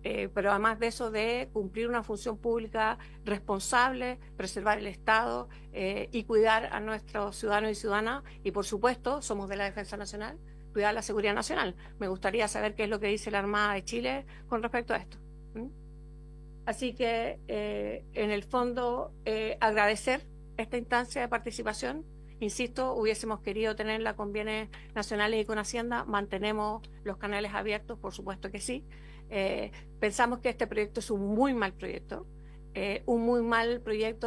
Pero además de eso, de cumplir una función pública responsable, preservar el Estado y cuidar a nuestros ciudadanos y ciudadanas, y por supuesto, somos de la Defensa Nacional, cuidar la seguridad nacional. Me gustaría saber qué es lo que dice la Armada de Chile con respecto a esto. Así que, en el fondo, agradecer esta instancia de participación. Insisto, hubiésemos querido tenerla con bienes nacionales y con Hacienda. Mantenemos los canales abiertos, por supuesto que sí. Pensamos que este proyecto es un muy mal proyecto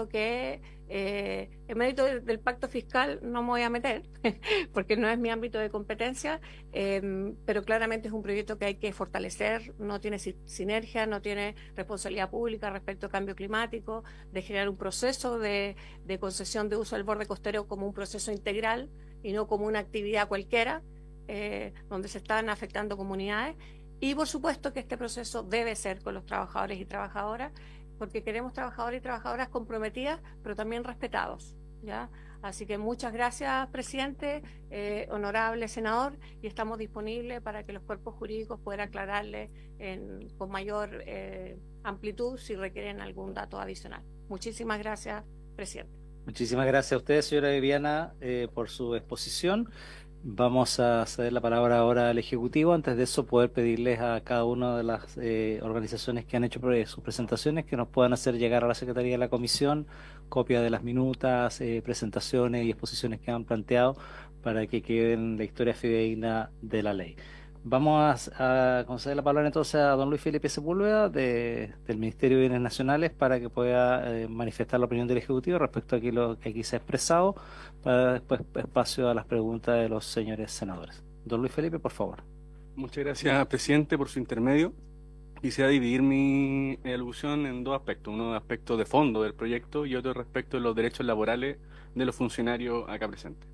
que en mérito del pacto fiscal no me voy a meter porque no es mi ámbito de competencia, pero claramente es un proyecto que hay que fortalecer. No tiene sinergia, no tiene responsabilidad pública respecto al cambio climático, de generar un proceso de concesión de uso del borde costero como un proceso integral y no como una actividad cualquiera, donde se están afectando comunidades. Y por supuesto que este proceso debe ser con los trabajadores y trabajadoras, porque queremos trabajadores y trabajadoras comprometidas, pero también respetados, ¿ya? Así que muchas gracias, presidente, honorable senador, y estamos disponibles para que los cuerpos jurídicos puedan aclararle con mayor amplitud si requieren algún dato adicional. Muchísimas gracias, presidente. Muchísimas gracias a usted, señora Viviana, por su exposición. Vamos a ceder la palabra ahora al Ejecutivo. Antes de eso, poder pedirles a cada una de las organizaciones que han hecho sus presentaciones que nos puedan hacer llegar a la Secretaría de la Comisión copia de las minutas, presentaciones y exposiciones que han planteado para que queden la historia fidedigna de la ley. Vamos a conceder la palabra entonces a don Luis Felipe Sepúlveda del Ministerio de Bienes Nacionales para que pueda manifestar la opinión del Ejecutivo respecto a lo que aquí se ha expresado, para dar después espacio a las preguntas de los señores senadores. Don Luis Felipe, por favor. Muchas gracias, presidente, por su intermedio. Quisiera dividir mi alusión en dos aspectos, uno aspecto de fondo del proyecto y otro respecto de los derechos laborales de los funcionarios acá presentes.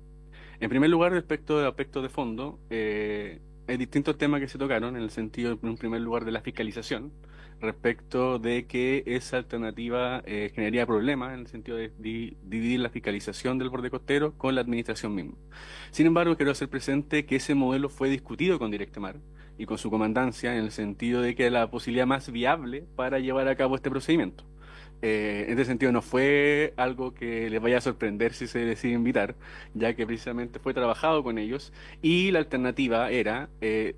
En primer lugar, respecto del aspecto de fondo, hay distintos temas que se tocaron en el sentido, en un primer lugar, de la fiscalización, respecto de que esa alternativa generaría problemas en el sentido de dividir la fiscalización del borde costero con la administración misma. Sin embargo, quiero hacer presente que ese modelo fue discutido con Directemar y con su comandancia en el sentido de que era la posibilidad más viable para llevar a cabo este procedimiento. En este sentido no fue algo que les vaya a sorprender si se decide invitar, ya que precisamente fue trabajado con ellos y la alternativa era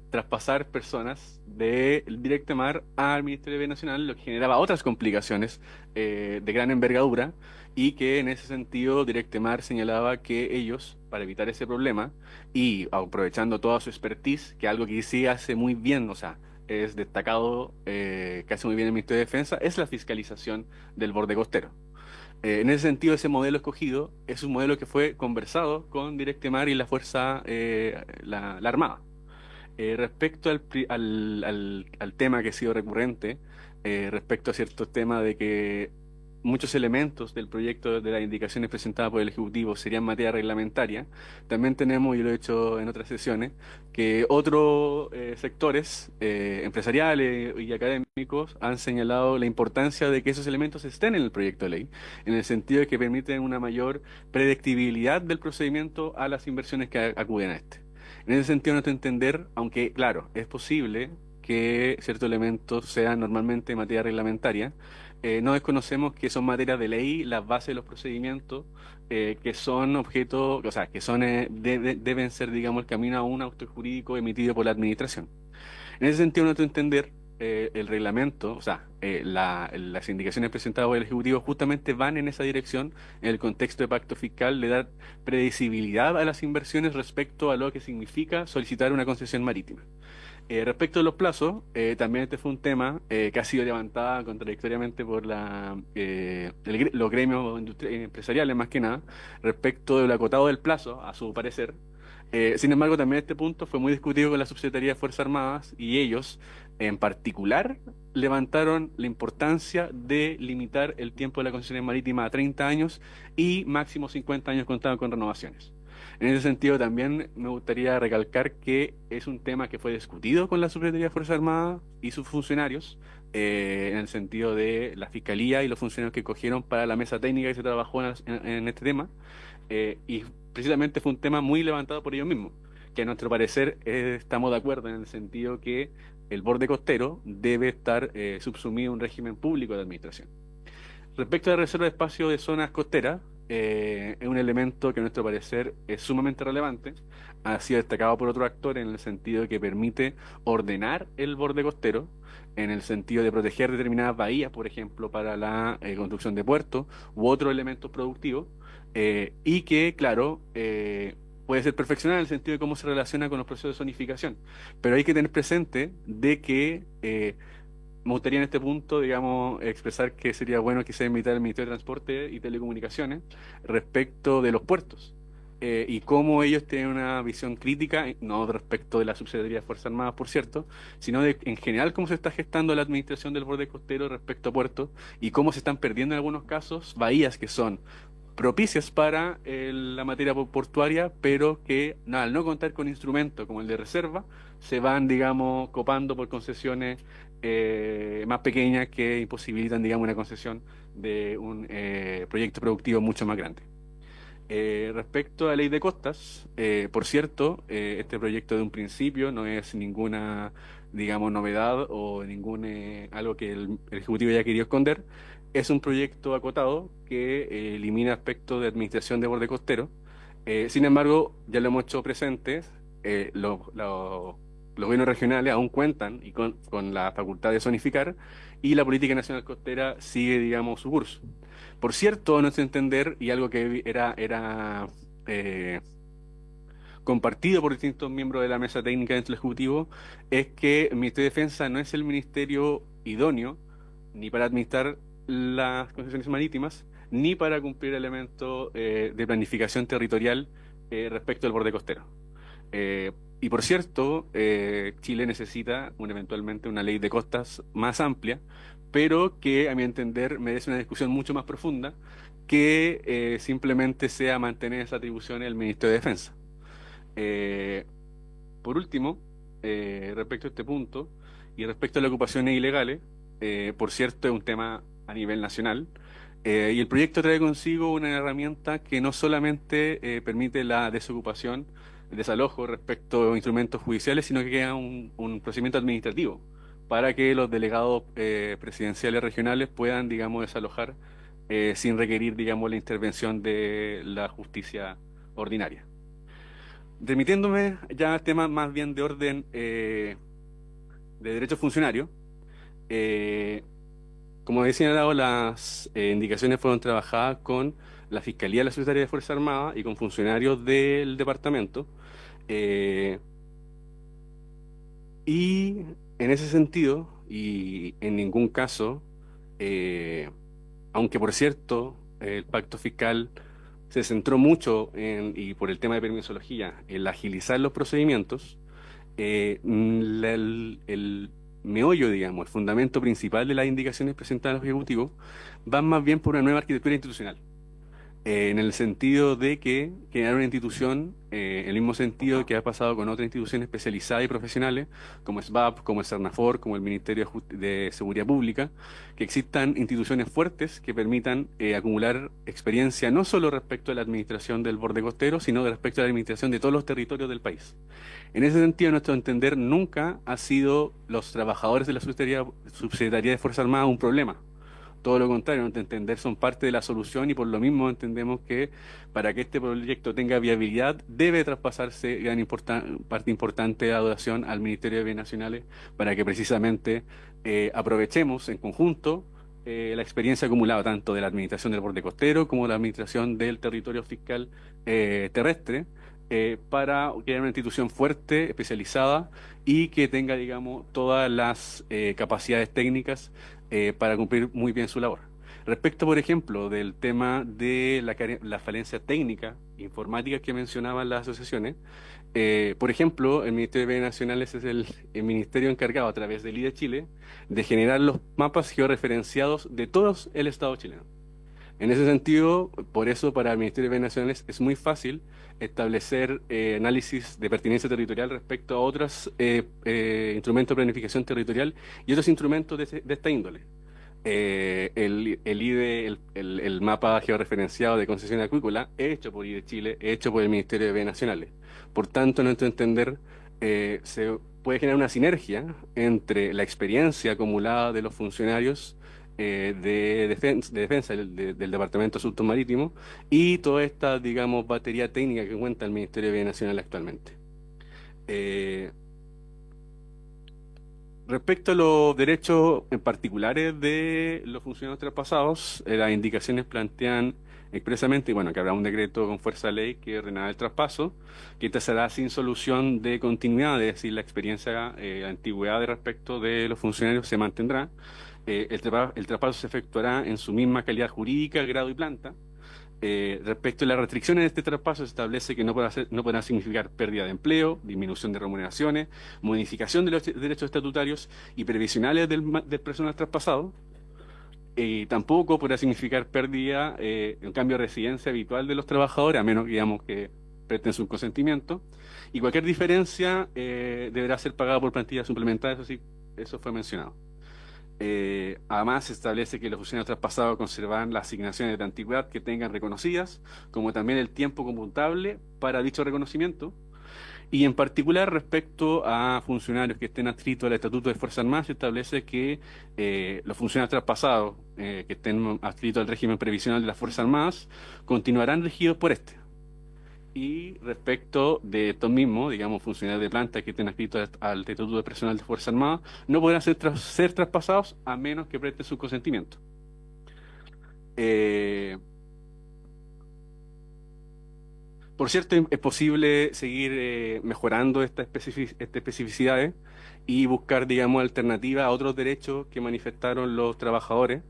traspasar personas del Directemar al Ministerio de Bienes Nacional, lo que generaba otras complicaciones de gran envergadura y que en ese sentido Directemar señalaba que ellos, para evitar ese problema y aprovechando toda su expertise, que algo que sí hace muy bien, o sea, es destacado, que hace muy bien el Ministerio de Defensa, es la fiscalización del borde costero. En ese sentido, ese modelo escogido es un modelo que fue conversado con Directemar y la Fuerza, la Armada. Respecto al tema que ha sido recurrente, respecto a ciertos temas de que muchos elementos del proyecto de las indicaciones presentadas por el Ejecutivo serían materia reglamentaria, también tenemos, y lo he hecho en otras sesiones, que otros sectores empresariales y académicos han señalado la importancia de que esos elementos estén en el proyecto de ley, en el sentido de que permiten una mayor predictibilidad del procedimiento a las inversiones que acuden a este. En ese sentido, nuestro entender, aunque claro, es posible que ciertos elementos sean normalmente materia reglamentaria, no desconocemos que son materias de ley, las bases de los procedimientos, que son objeto, o sea, que son, deben ser, digamos, el camino a un acto jurídico emitido por la administración. En ese sentido, a nuestro entender, el reglamento, o sea, las indicaciones presentadas por el Ejecutivo justamente van en esa dirección, en el contexto de pacto fiscal, de dar predecibilidad a las inversiones respecto a lo que significa solicitar una concesión marítima. Respecto a los plazos, también este fue un tema que ha sido levantado contradictoriamente por los gremios empresariales, más que nada, respecto del acotado del plazo, a su parecer. Sin embargo, también este punto fue muy discutido con la Subsecretaría de Fuerzas Armadas y ellos, en particular, levantaron la importancia de limitar el tiempo de la concesión marítima a 30 años y máximo 50 años contados con renovaciones. En ese sentido, también me gustaría recalcar que es un tema que fue discutido con la Subsecretaría de Fuerzas Armadas y sus funcionarios, en el sentido de la Fiscalía y los funcionarios que cogieron para la mesa técnica que se trabajó en este tema, y precisamente fue un tema muy levantado por ellos mismos, que a nuestro parecer estamos de acuerdo en el sentido que el borde costero debe estar subsumido a un régimen público de administración. Respecto a la reserva de espacio de zonas costeras, es un elemento que a nuestro parecer es sumamente relevante, ha sido destacado por otro actor en el sentido de que permite ordenar el borde costero, en el sentido de proteger determinadas bahías, por ejemplo, para la construcción de puertos u otros elementos productivos, y que, claro, puede ser perfeccionada en el sentido de cómo se relaciona con los procesos de zonificación. Pero hay que tener presente de que me gustaría en este punto, digamos, expresar que sería bueno que se invitara al Ministerio de Transporte y Telecomunicaciones respecto de los puertos y cómo ellos tienen una visión crítica, no respecto de la Subsecretaría de Fuerzas Armadas, por cierto, sino de en general cómo se está gestando la administración del borde costero respecto a puertos y cómo se están perdiendo en algunos casos bahías que son propicias para la materia portuaria, pero que al no contar con instrumentos como el de reserva, se van, digamos, copando por concesiones más pequeñas que imposibilitan, digamos, una concesión de un proyecto productivo mucho más grande. Respecto a la ley de costas, por cierto, este proyecto de un principio no es ninguna, digamos, novedad o ningún algo que el Ejecutivo haya querido esconder. Es un proyecto acotado que elimina aspectos de administración de borde costero. Sin embargo, ya lo hemos hecho presentes, los gobiernos regionales aún cuentan y con la facultad de zonificar y la política nacional costera sigue, digamos, su curso. Por cierto, a nuestro entender, y algo que era compartido por distintos miembros de la mesa técnica dentro del Ejecutivo, es que el Ministerio de Defensa no es el ministerio idóneo ni para administrar las concesiones marítimas, ni para cumplir elementos de planificación territorial respecto al borde costero. Y por cierto, Chile necesita eventualmente una ley de costas más amplia, pero que a mi entender merece una discusión mucho más profunda que simplemente sea mantener esa atribución en el Ministerio de Defensa. Por último, respecto a este punto y respecto a las ocupaciones ilegales, por cierto, es un tema a nivel nacional, y el proyecto trae consigo una herramienta que no solamente permite la desocupación, el desalojo respecto a instrumentos judiciales, sino que queda un procedimiento administrativo para que los delegados presidenciales regionales puedan, digamos, desalojar sin requerir, digamos, la intervención de la justicia ordinaria. Remitiéndome ya a temas más bien de orden de derechos funcionarios, como he señalado, las indicaciones fueron trabajadas con la Fiscalía de la Secretaría de Fuerzas Armadas y con funcionarios del departamento. Y en ese sentido, y en ningún caso, aunque por cierto, el pacto fiscal se centró mucho y por el tema de permisología, en agilizar los procedimientos, el meollo, digamos, el fundamento principal de las indicaciones presentadas al Ejecutivo van más bien por una nueva arquitectura institucional, en el sentido de que crear una institución, en el mismo sentido que ha pasado con otras instituciones especializadas y profesionales, como SBAP, como el CERNAFOR, como el Ministerio de Seguridad Pública, que existan instituciones fuertes que permitan acumular experiencia no solo respecto a la administración del borde costero, sino respecto a la administración de todos los territorios del país. En ese sentido, a nuestro entender, nunca ha sido los trabajadores de la Subsecretaría de Fuerzas Armadas un problema. todo lo contrario, nuestro entender son parte de la solución y por lo mismo entendemos que para que este proyecto tenga viabilidad debe traspasarse parte importante de la dotación al Ministerio de Bienes Nacionales para que precisamente aprovechemos en conjunto la experiencia acumulada tanto de la administración del borde costero como de la administración del territorio fiscal terrestre para crear una institución fuerte, especializada y que tenga, digamos, todas las capacidades técnicas para cumplir muy bien su labor. Respecto, por ejemplo, del tema de la falencia técnica, informática que mencionaban las asociaciones, por ejemplo, el Ministerio de Bienes Nacionales es el ministerio encargado a través del IDE Chile de generar los mapas georreferenciados de todo el Estado chileno. En ese sentido, por eso para el Ministerio de Bienes Nacionales es muy fácil establecer análisis de pertinencia territorial respecto a otros instrumentos de planificación territorial y otros instrumentos de esta índole. El IDE, el mapa georreferenciado de concesión acuícola, hecho por IDE Chile, hecho por el Ministerio de Bienes Nacionales. Por tanto, en nuestro entender, se puede generar una sinergia entre la experiencia acumulada de los funcionarios de defensa del Departamento de Asuntos Marítimos y toda esta, digamos, batería técnica que cuenta el Ministerio de Bienes Nacionales actualmente. Respecto a los derechos en particulares de los funcionarios traspasados, las indicaciones plantean expresamente, bueno, que habrá un decreto con fuerza de ley que ordenará el traspaso, que esta será sin solución de continuidad, es decir, la experiencia, la antigüedad de respecto de los funcionarios se mantendrá. El traspaso se efectuará en su misma calidad jurídica, grado y planta. Respecto a las restricciones de este traspaso, se establece que no podrá significar pérdida de empleo, disminución de remuneraciones, modificación de los derechos estatutarios y previsionales del personal traspasado. Tampoco podrá significar pérdida, en cambio, de residencia habitual de los trabajadores, a menos, digamos, que presten su consentimiento. Y cualquier diferencia deberá ser pagada por plantillas suplementarias, eso sí, eso fue mencionado. Además, se establece que los funcionarios traspasados conservarán las asignaciones de antigüedad que tengan reconocidas, como también el tiempo computable para dicho reconocimiento. Y en particular, respecto a funcionarios que estén adscritos al Estatuto de Fuerzas Armadas, se establece que los funcionarios traspasados que estén adscritos al régimen previsional de las Fuerzas Armadas continuarán regidos por este. Y respecto de estos mismos, digamos, funcionarios de planta que estén adscritos al Estatuto de Personal de Fuerzas Armadas, no podrán ser traspasados a menos que presten su consentimiento. Por cierto, es posible seguir mejorando estas especificidades y buscar, digamos, alternativas a otros derechos que manifestaron los trabajadores.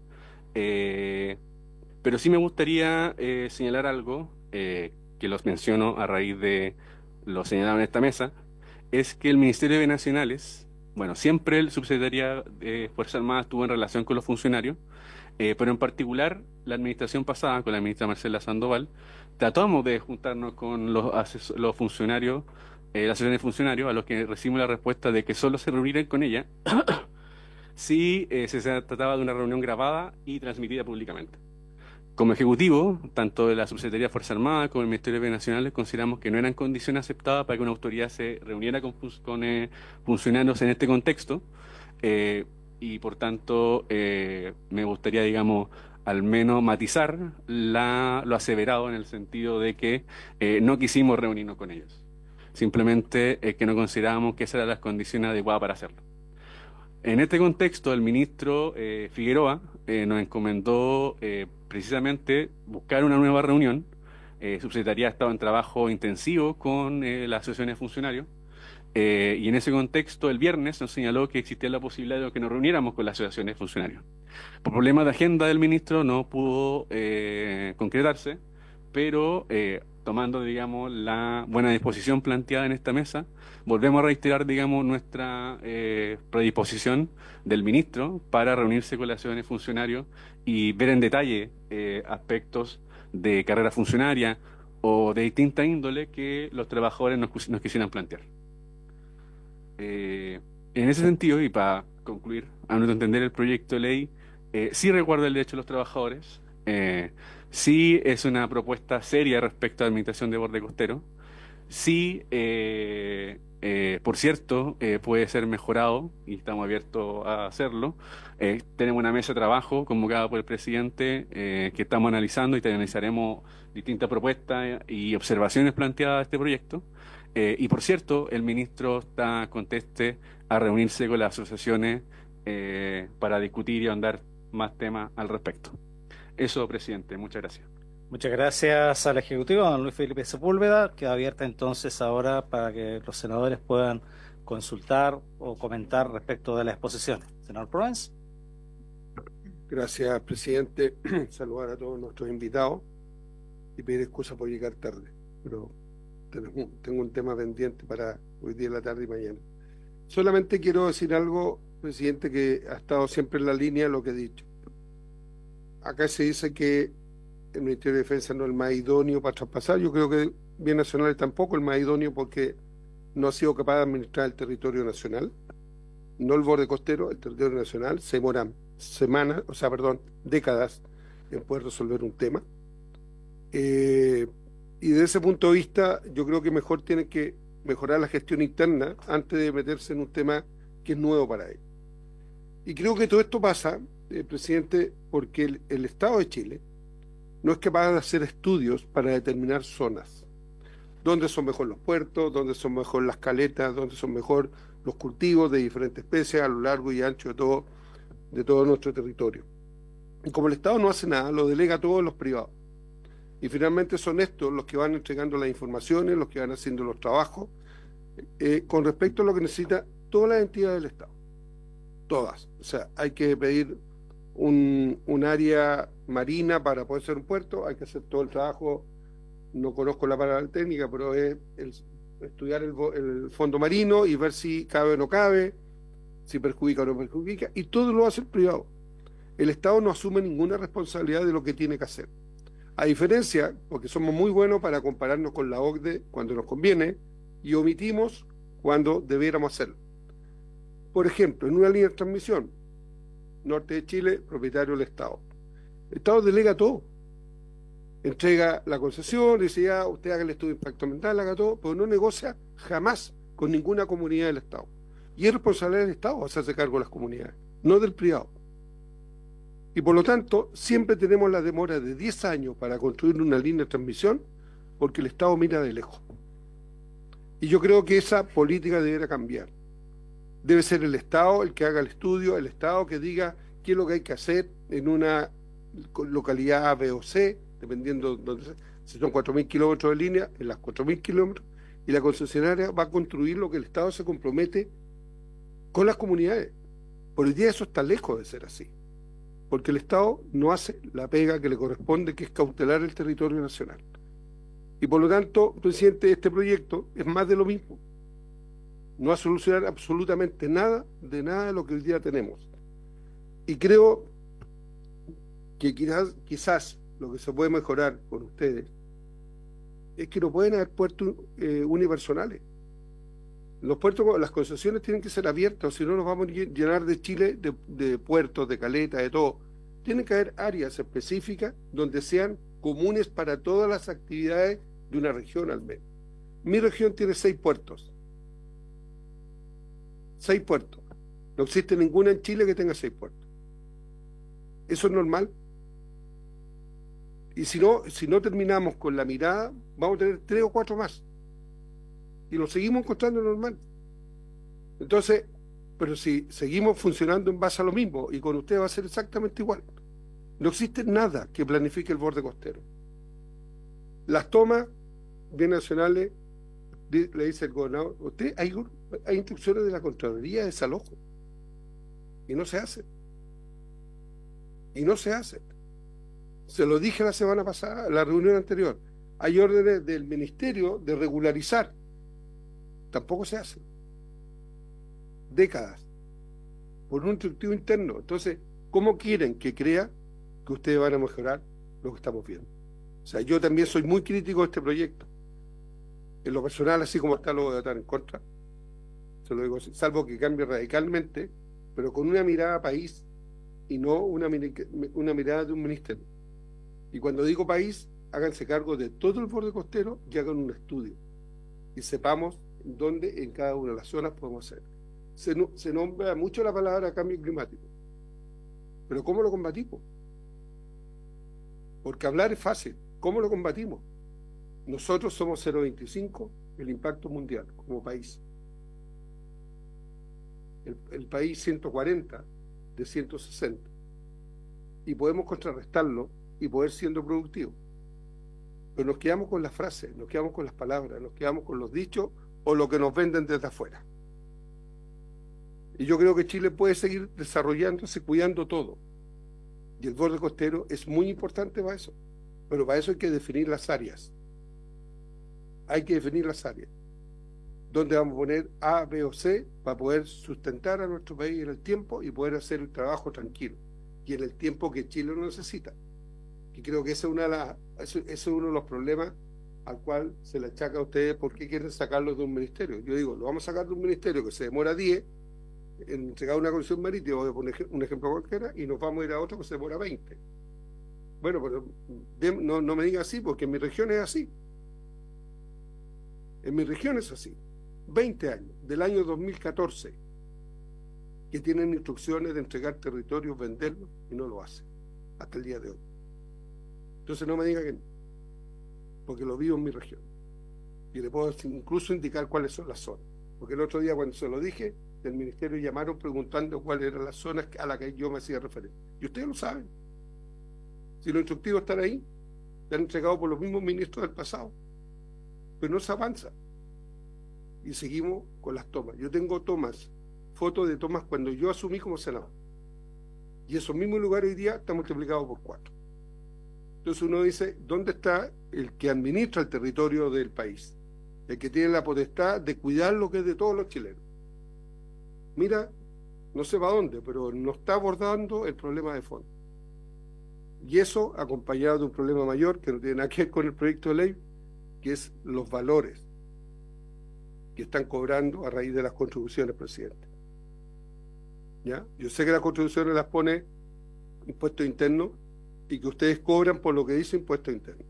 Pero sí me gustaría señalar algo que los menciono a raíz de lo señalado en esta mesa, es que el Ministerio de Bienes Nacionales, bueno, siempre el subsecretaría de Fuerzas Armadas estuvo en relación con los funcionarios, pero en particular la administración pasada, con la ministra Marcela Sandoval, tratamos de juntarnos con los funcionarios, las asociaciones de funcionarios, a los que recibimos la respuesta de que solo se reunirían con ella si se trataba de una reunión grabada y transmitida públicamente. Como ejecutivo, tanto de la Subsecretaría de Fuerzas Armadas como el Ministerio de Bienes Nacionales consideramos que no eran condiciones aceptadas para que una autoridad se reuniera con funcionarios en este contexto y por tanto me gustaría, digamos, al menos matizar lo aseverado en el sentido de que no quisimos reunirnos con ellos. Simplemente que no considerábamos que esas eran las condiciones adecuadas para hacerlo. En este contexto, el ministro Figueroa nos encomendó precisamente buscar una nueva reunión. Subsecretaría ha estado en trabajo intensivo con las asociaciones de funcionarios y en ese contexto el viernes nos señaló que existía la posibilidad de que nos reuniéramos con las asociaciones de funcionarios. Por problemas de agenda del ministro no pudo concretarse, pero tomando, digamos, la buena disposición planteada en esta mesa, volvemos a reiterar, digamos, nuestra predisposición del ministro para reunirse con las asociaciones de funcionarios y ver en detalle aspectos de carrera funcionaria o de distinta índole que los trabajadores nos quisieran plantear. En ese sentido, y para concluir, a nuestro entender el proyecto de ley sí resguarda el derecho de los trabajadores, sí es una propuesta seria respecto a la administración de borde costero, sí por cierto, puede ser mejorado y estamos abiertos a hacerlo. Tenemos una mesa de trabajo convocada por el presidente que estamos analizando y te analizaremos distintas propuestas y observaciones planteadas a este proyecto. Y por cierto, el ministro está conteste a reunirse con las asociaciones para discutir y ahondar más temas al respecto. Eso, presidente, muchas gracias. Muchas gracias al Ejecutivo, don Luis Felipe Sepúlveda. Queda abierta entonces ahora para que los senadores puedan consultar o comentar respecto de las exposiciones. Senador Proens. Gracias, presidente. Saludar a todos nuestros invitados y pedir excusa por llegar tarde, pero tengo un tema pendiente para hoy día, la tarde y mañana. Solamente quiero decir algo, presidente, que ha estado siempre en la línea de lo que he dicho. Acá se dice que el Ministerio de Defensa no es el más idóneo para traspasar. Yo creo que Bien Nacional tampoco es el más idóneo porque no ha sido capaz de administrar el territorio nacional, no el borde costero, el territorio nacional. Se demoran décadas en poder resolver un tema. Y desde ese punto de vista, yo creo que mejor tiene que mejorar la gestión interna antes de meterse en un tema que es nuevo para él. Y creo que todo esto pasa, presidente, porque el Estado de Chile no es capaz de hacer estudios para determinar zonas. ¿Dónde son mejor los puertos? ¿Dónde son mejor las caletas? ¿Dónde son mejor los cultivos de diferentes especies a lo largo y ancho de todo nuestro territorio? Y como el Estado no hace nada, lo delega todo a los privados. Y finalmente son estos los que van entregando las informaciones, los que van haciendo los trabajos, con respecto a lo que necesita todas las entidades del Estado. Todas. O sea, hay que pedir un área marina para poder ser un puerto, hay que hacer todo el trabajo, no conozco la palabra técnica, pero es estudiar el fondo marino y ver si cabe o no cabe, si perjudica o no perjudica, y todo lo hace el privado. El Estado no asume ninguna responsabilidad de lo que tiene que hacer. A diferencia, porque somos muy buenos para compararnos con la OCDE cuando nos conviene y omitimos cuando debiéramos hacerlo. Por ejemplo, en una línea de transmisión, norte de Chile, propietario del Estado. El Estado delega todo. Entrega la concesión, dice ya, usted haga el estudio de impacto ambiental, haga todo, pero no negocia jamás con ninguna comunidad del Estado. Y es responsabilidad del Estado hacerse cargo de las comunidades, no del privado. Y por lo tanto, siempre tenemos la demora de 10 años para construir una línea de transmisión porque el Estado mira de lejos. Y yo creo que esa política debería cambiar. Debe ser el Estado el que haga el estudio, el Estado que diga qué es lo que hay que hacer en una localidad A, B o C, dependiendo de dónde sea. Si son 4.000 kilómetros de línea, en las 4.000 kilómetros, y la concesionaria va a construir lo que el Estado se compromete con las comunidades. Por el día eso está lejos de ser así, porque el Estado no hace la pega que le corresponde, que es cautelar el territorio nacional. Y por lo tanto, presidente, este proyecto es más de lo mismo. No va a solucionar absolutamente nada de lo que hoy día tenemos. Y creo que quizás lo que se puede mejorar con ustedes es que no pueden haber puertos unipersonales. Los puertos, las concesiones tienen que ser abiertas, o si no nos vamos a llenar de Chile de puertos, de caletas, de todo. Tienen que haber áreas específicas donde sean comunes para todas las actividades de una región al menos. Mi región tiene 6 puertos. 6 puertos. No existe ninguna en Chile que tenga 6 puertos. ¿Eso es normal? Y si no terminamos con la mirada, vamos a tener 3 o 4 más. Y lo seguimos encontrando normal. Entonces, pero si seguimos funcionando en base a lo mismo, y con usted va a ser exactamente igual. No existe nada que planifique el borde costero. Las tomas binacionales, le dice el gobernador, usted hay instrucciones de la Contraloría de desalojo. Y no se hace. Se lo dije la semana pasada, en la reunión anterior. Hay órdenes del Ministerio de regularizar. Tampoco se hace. Décadas. Por un instructivo interno. Entonces, ¿cómo quieren que crea que ustedes van a mejorar lo que estamos viendo? O sea, yo también soy muy crítico de este proyecto. En lo personal, así como está, lo voy a votar en contra. Se lo digo así, salvo que cambie radicalmente, pero con una mirada país y no una mirada de un ministerio. Y cuando digo país, háganse cargo de todo el borde costero y hagan un estudio. Y sepamos dónde en cada una de las zonas podemos hacer. Se nombra mucho la palabra cambio climático, pero ¿cómo lo combatimos? Porque hablar es fácil, ¿cómo lo combatimos? Nosotros somos 0,25 el impacto mundial como país. El país 140 de 160. Y podemos contrarrestarlo y poder siendo productivos. Pero nos quedamos con las frases, nos quedamos con las palabras, nos quedamos con los dichos o lo que nos venden desde afuera. Y yo creo que Chile puede seguir desarrollándose, cuidando todo. Y el borde costero es muy importante para eso. Pero para eso hay que definir las áreas. Hay que definir las áreas. Donde vamos a poner A, B o C para poder sustentar a nuestro país en el tiempo y poder hacer el trabajo tranquilo. Y en el tiempo que Chile lo necesita. Y creo que ese es uno de los problemas al cual se le achaca a ustedes por qué quieren sacarlos de un ministerio. Yo digo, lo vamos a sacar de un ministerio que se demora 10 en entregar una concesión marítima, voy a poner un ejemplo cualquiera, y nos vamos a ir a otro que se demora 20. Bueno, pero no me digan así, porque en mi región es así. En mi región es así. 20 años, del año 2014, que tienen instrucciones de entregar territorios, venderlos, y no lo hacen, hasta el día de hoy. Entonces no me digan que no, porque lo vivo en mi región. Y le puedo incluso indicar cuáles son las zonas. Porque el otro día cuando se lo dije, del ministerio llamaron preguntando cuáles eran las zonas a las que yo me hacía referencia. Y ustedes lo saben. Si los instructivos están ahí, están entregados por los mismos ministros del pasado. Pero no se avanza. Y seguimos con las tomas. Yo tengo tomas, fotos de tomas cuando yo asumí como senador. Y esos mismos lugares hoy día están multiplicados por 4. Entonces uno dice, ¿dónde está el que administra el territorio del país? El que tiene la potestad de cuidar lo que es de todos los chilenos. Mira, no sé para dónde, pero no está abordando el problema de fondo. Y eso acompañado de un problema mayor que no tiene nada que ver con el proyecto de ley, que es los valores que están cobrando a raíz de las contribuciones, presidente. ¿Ya? Yo sé que las contribuciones las pone impuesto interno y que ustedes cobran por lo que dice impuesto interno.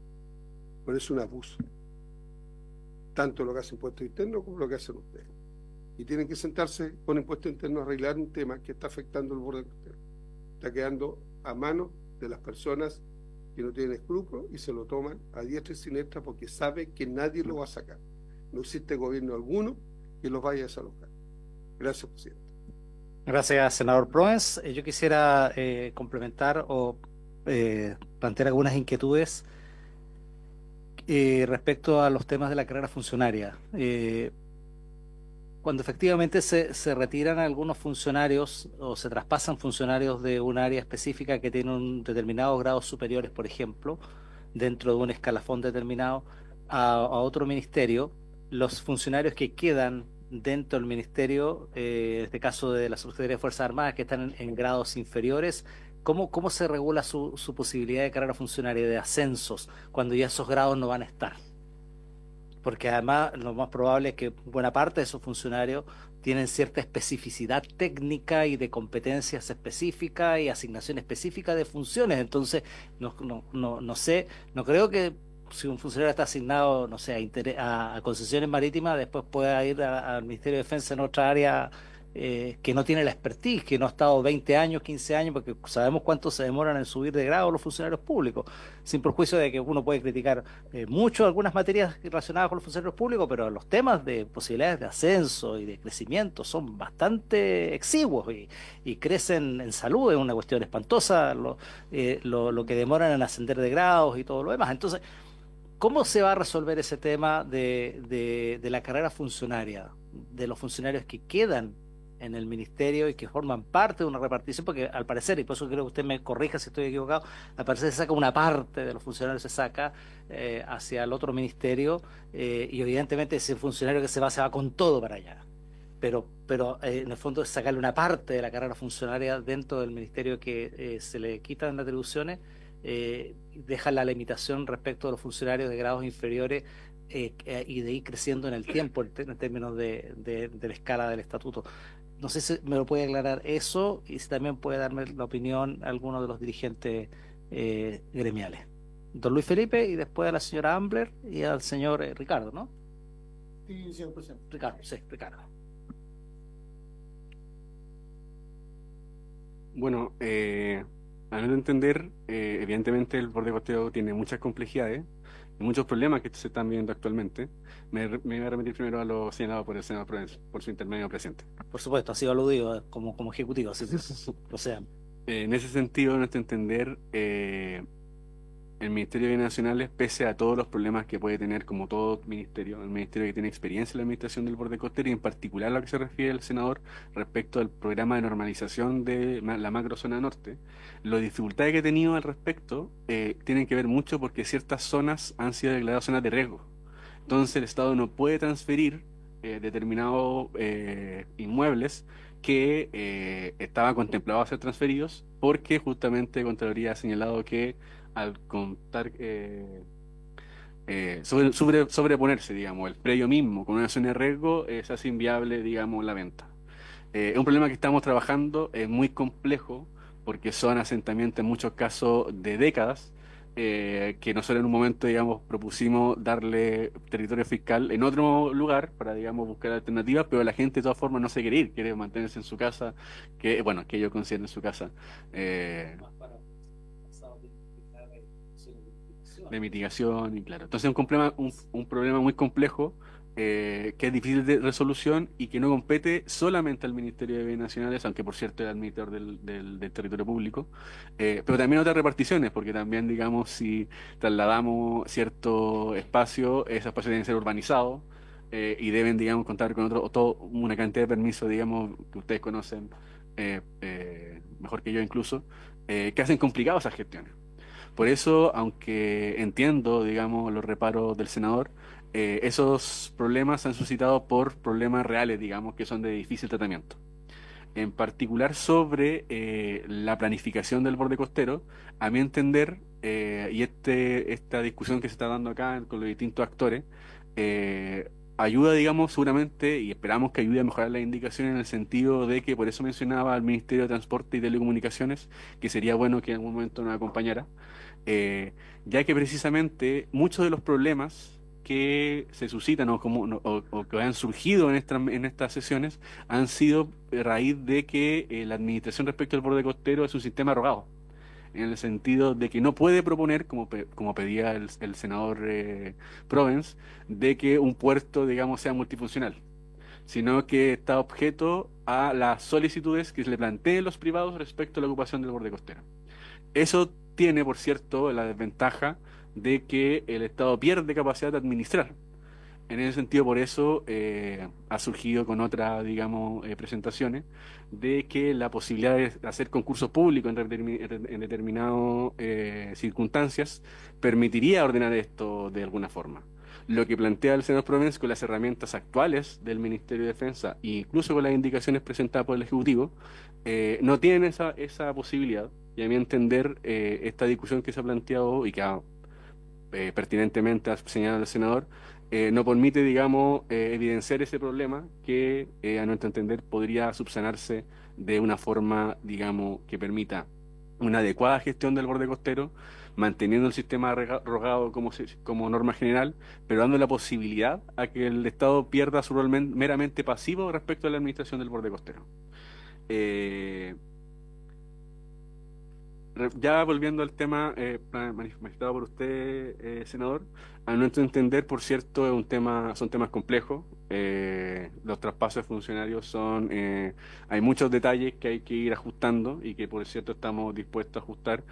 Pero es un abuso. Tanto lo que hace impuesto interno como lo que hacen ustedes. Y tienen que sentarse con impuesto interno a arreglar un tema que está afectando el borde costero. Está quedando a manos de las personas que no tienen escrúpulos y se lo toman a diestra y siniestra porque sabe que nadie lo va a sacar. No existe gobierno alguno que los vaya a desalojar. Gracias, presidente. Gracias, senador Proens. Yo quisiera complementar o plantear algunas inquietudes respecto a los temas de la carrera funcionaria. Cuando efectivamente se retiran algunos funcionarios o se traspasan funcionarios de un área específica que tiene un determinados grados superiores, por ejemplo, dentro de un escalafón determinado a otro ministerio, los funcionarios que quedan dentro del ministerio, en este caso de la Subsecretaría de Fuerzas Armadas, que están en grados inferiores, ¿cómo se regula su posibilidad de carrera funcionaria, de ascensos, cuando ya esos grados no van a estar? Porque además lo más probable es que buena parte de esos funcionarios tienen cierta especificidad técnica y de competencias específicas y asignación específica de funciones. Entonces, no sé, no creo que si un funcionario está asignado, no sé, a concesiones marítimas, después pueda ir al Ministerio de Defensa en otra área que no tiene la expertise, que no ha estado 20 años, 15 años, porque sabemos cuánto se demoran en subir de grado los funcionarios públicos, sin perjuicio de que uno puede criticar mucho algunas materias relacionadas con los funcionarios públicos, pero los temas de posibilidades de ascenso y de crecimiento son bastante exiguos y crecen en salud, es una cuestión espantosa lo que demoran en ascender de grados y todo lo demás. Entonces, ¿cómo se va a resolver ese tema de la carrera funcionaria, de los funcionarios que quedan en el ministerio y que forman parte de una repartición? Porque al parecer, y por eso creo que usted me corrija si estoy equivocado, al parecer se saca una parte de los funcionarios, se saca hacia el otro ministerio, y evidentemente ese funcionario que se va con todo para allá. Pero en el fondo es sacarle una parte de la carrera funcionaria dentro del ministerio que se le quitan las atribuciones, deja la limitación respecto de los funcionarios de grados inferiores y de ir creciendo en el tiempo en términos de la escala del estatuto. No sé si me lo puede aclarar eso y si también puede darme la opinión a alguno de los dirigentes gremiales. Don Luis Felipe y después a la señora Ambler y al señor Ricardo, ¿no? Sí, señor presidente. Ricardo, sí, Ricardo. Bueno, a mi entender, evidentemente el borde costero tiene muchas complejidades y muchos problemas que se están viendo actualmente. Me voy a remitir primero a lo señalado por el senador Provencio, por su intermedio, presidente. Por supuesto, ha sido aludido como ejecutivo, así que, o sea, En ese sentido, en nuestro entender, el Ministerio de Bienes Nacionales, pese a todos los problemas que puede tener, como todo ministerio, el ministerio que tiene experiencia en la administración del borde costero y en particular a lo que se refiere el senador respecto al programa de normalización de la macrozona norte, las dificultades que he tenido al respecto tienen que ver mucho porque ciertas zonas han sido declaradas zonas de riesgo. Entonces el Estado no puede transferir determinados inmuebles que estaban contemplados a ser transferidos porque justamente Contraloría ha señalado que al contar sobreponerse, digamos, el predio mismo con una zona de riesgo, se hace inviable, digamos, la venta. Es un problema que estamos trabajando, es muy complejo, porque son asentamientos en muchos casos de décadas, que nosotros en un momento, digamos, propusimos darle territorio fiscal en otro lugar para, digamos, buscar alternativas, pero la gente de todas formas no se quiere ir, quiere mantenerse en su casa, que, bueno, que ellos consideren su casa. De mitigación y claro. Entonces es un problema muy complejo que es difícil de resolución y que no compete solamente al Ministerio de Bienes Nacionales, aunque por cierto es el administrador del territorio público, pero también otras reparticiones, porque también, digamos, si trasladamos cierto espacio, ese espacio debe ser urbanizado y deben, digamos, contar con una cantidad de permisos, digamos, que ustedes conocen mejor que yo incluso, que hacen complicadas esas gestiones. Por eso, aunque entiendo, digamos, los reparos del senador, esos problemas se han suscitado por problemas reales, digamos, que son de difícil tratamiento. En particular sobre la planificación del borde costero, a mi entender, y esta discusión que se está dando acá con los distintos actores, ayuda, digamos, seguramente, y esperamos que ayude a mejorar las indicaciones en el sentido de que, por eso mencionaba al Ministerio de Transporte y Telecomunicaciones, que sería bueno que en algún momento nos acompañara, ya que precisamente muchos de los problemas que se suscitan o que han surgido en estas sesiones han sido a raíz de que la administración respecto al borde costero es un sistema arrogado, en el sentido de que no puede proponer, como pedía el senador Provence, de que un puerto, digamos, sea multifuncional, sino que está objeto a las solicitudes que se le planteen los privados respecto a la ocupación del borde costero. Eso tiene, por cierto, la desventaja de que el Estado pierde capacidad de administrar. En ese sentido, por eso ha surgido con otras, digamos, presentaciones, de que la posibilidad de hacer concursos públicos en determinadas circunstancias permitiría ordenar esto de alguna forma. Lo que plantea el senador Provence con las herramientas actuales del Ministerio de Defensa e incluso con las indicaciones presentadas por el Ejecutivo, no tienen esa posibilidad. Y a mi entender, esta discusión que se ha planteado y que pertinentemente ha señalado el senador, no permite, digamos, evidenciar ese problema que, a nuestro entender, podría subsanarse de una forma, digamos, que permita una adecuada gestión del borde costero, manteniendo el sistema rogado como norma general, pero dando la posibilidad a que el Estado pierda su rol meramente pasivo respecto a la administración del borde costero. Ya volviendo al tema manifestado por usted, senador, a nuestro entender, por cierto, son temas complejos. Los traspasos de funcionarios hay muchos detalles que hay que ir ajustando y que, por cierto, estamos dispuestos a ajustar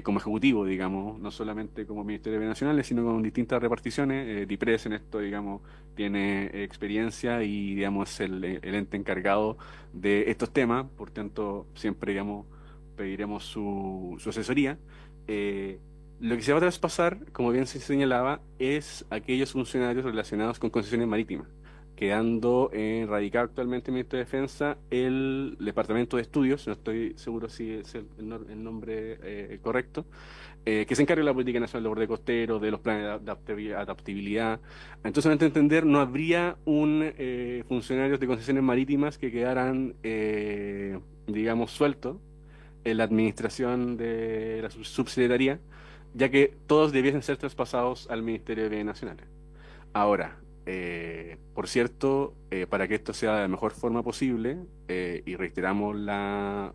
como ejecutivo, digamos, no solamente como Ministerio de Bienes Nacionales, sino con distintas reparticiones. DIPRES en esto, digamos, tiene experiencia y, digamos, es el ente encargado de estos temas, por tanto, siempre, digamos, pediremos su asesoría. Lo que se va a traspasar, como bien se señalaba, es aquellos funcionarios relacionados con concesiones marítimas, quedando radicado actualmente en el Ministerio de Defensa el Departamento de Estudios, no estoy seguro si es el nombre correcto, que se encarga de la política nacional de borde costero, de los planes de adaptabilidad. Entonces, a nuestro entender, no habría funcionarios de concesiones marítimas que quedaran, digamos, sueltos en la administración de la subsecretaría, ya que todos debiesen ser traspasados al Ministerio de Bienes Nacionales. Ahora, Por cierto, para que esto sea de la mejor forma posible, y reiteramos la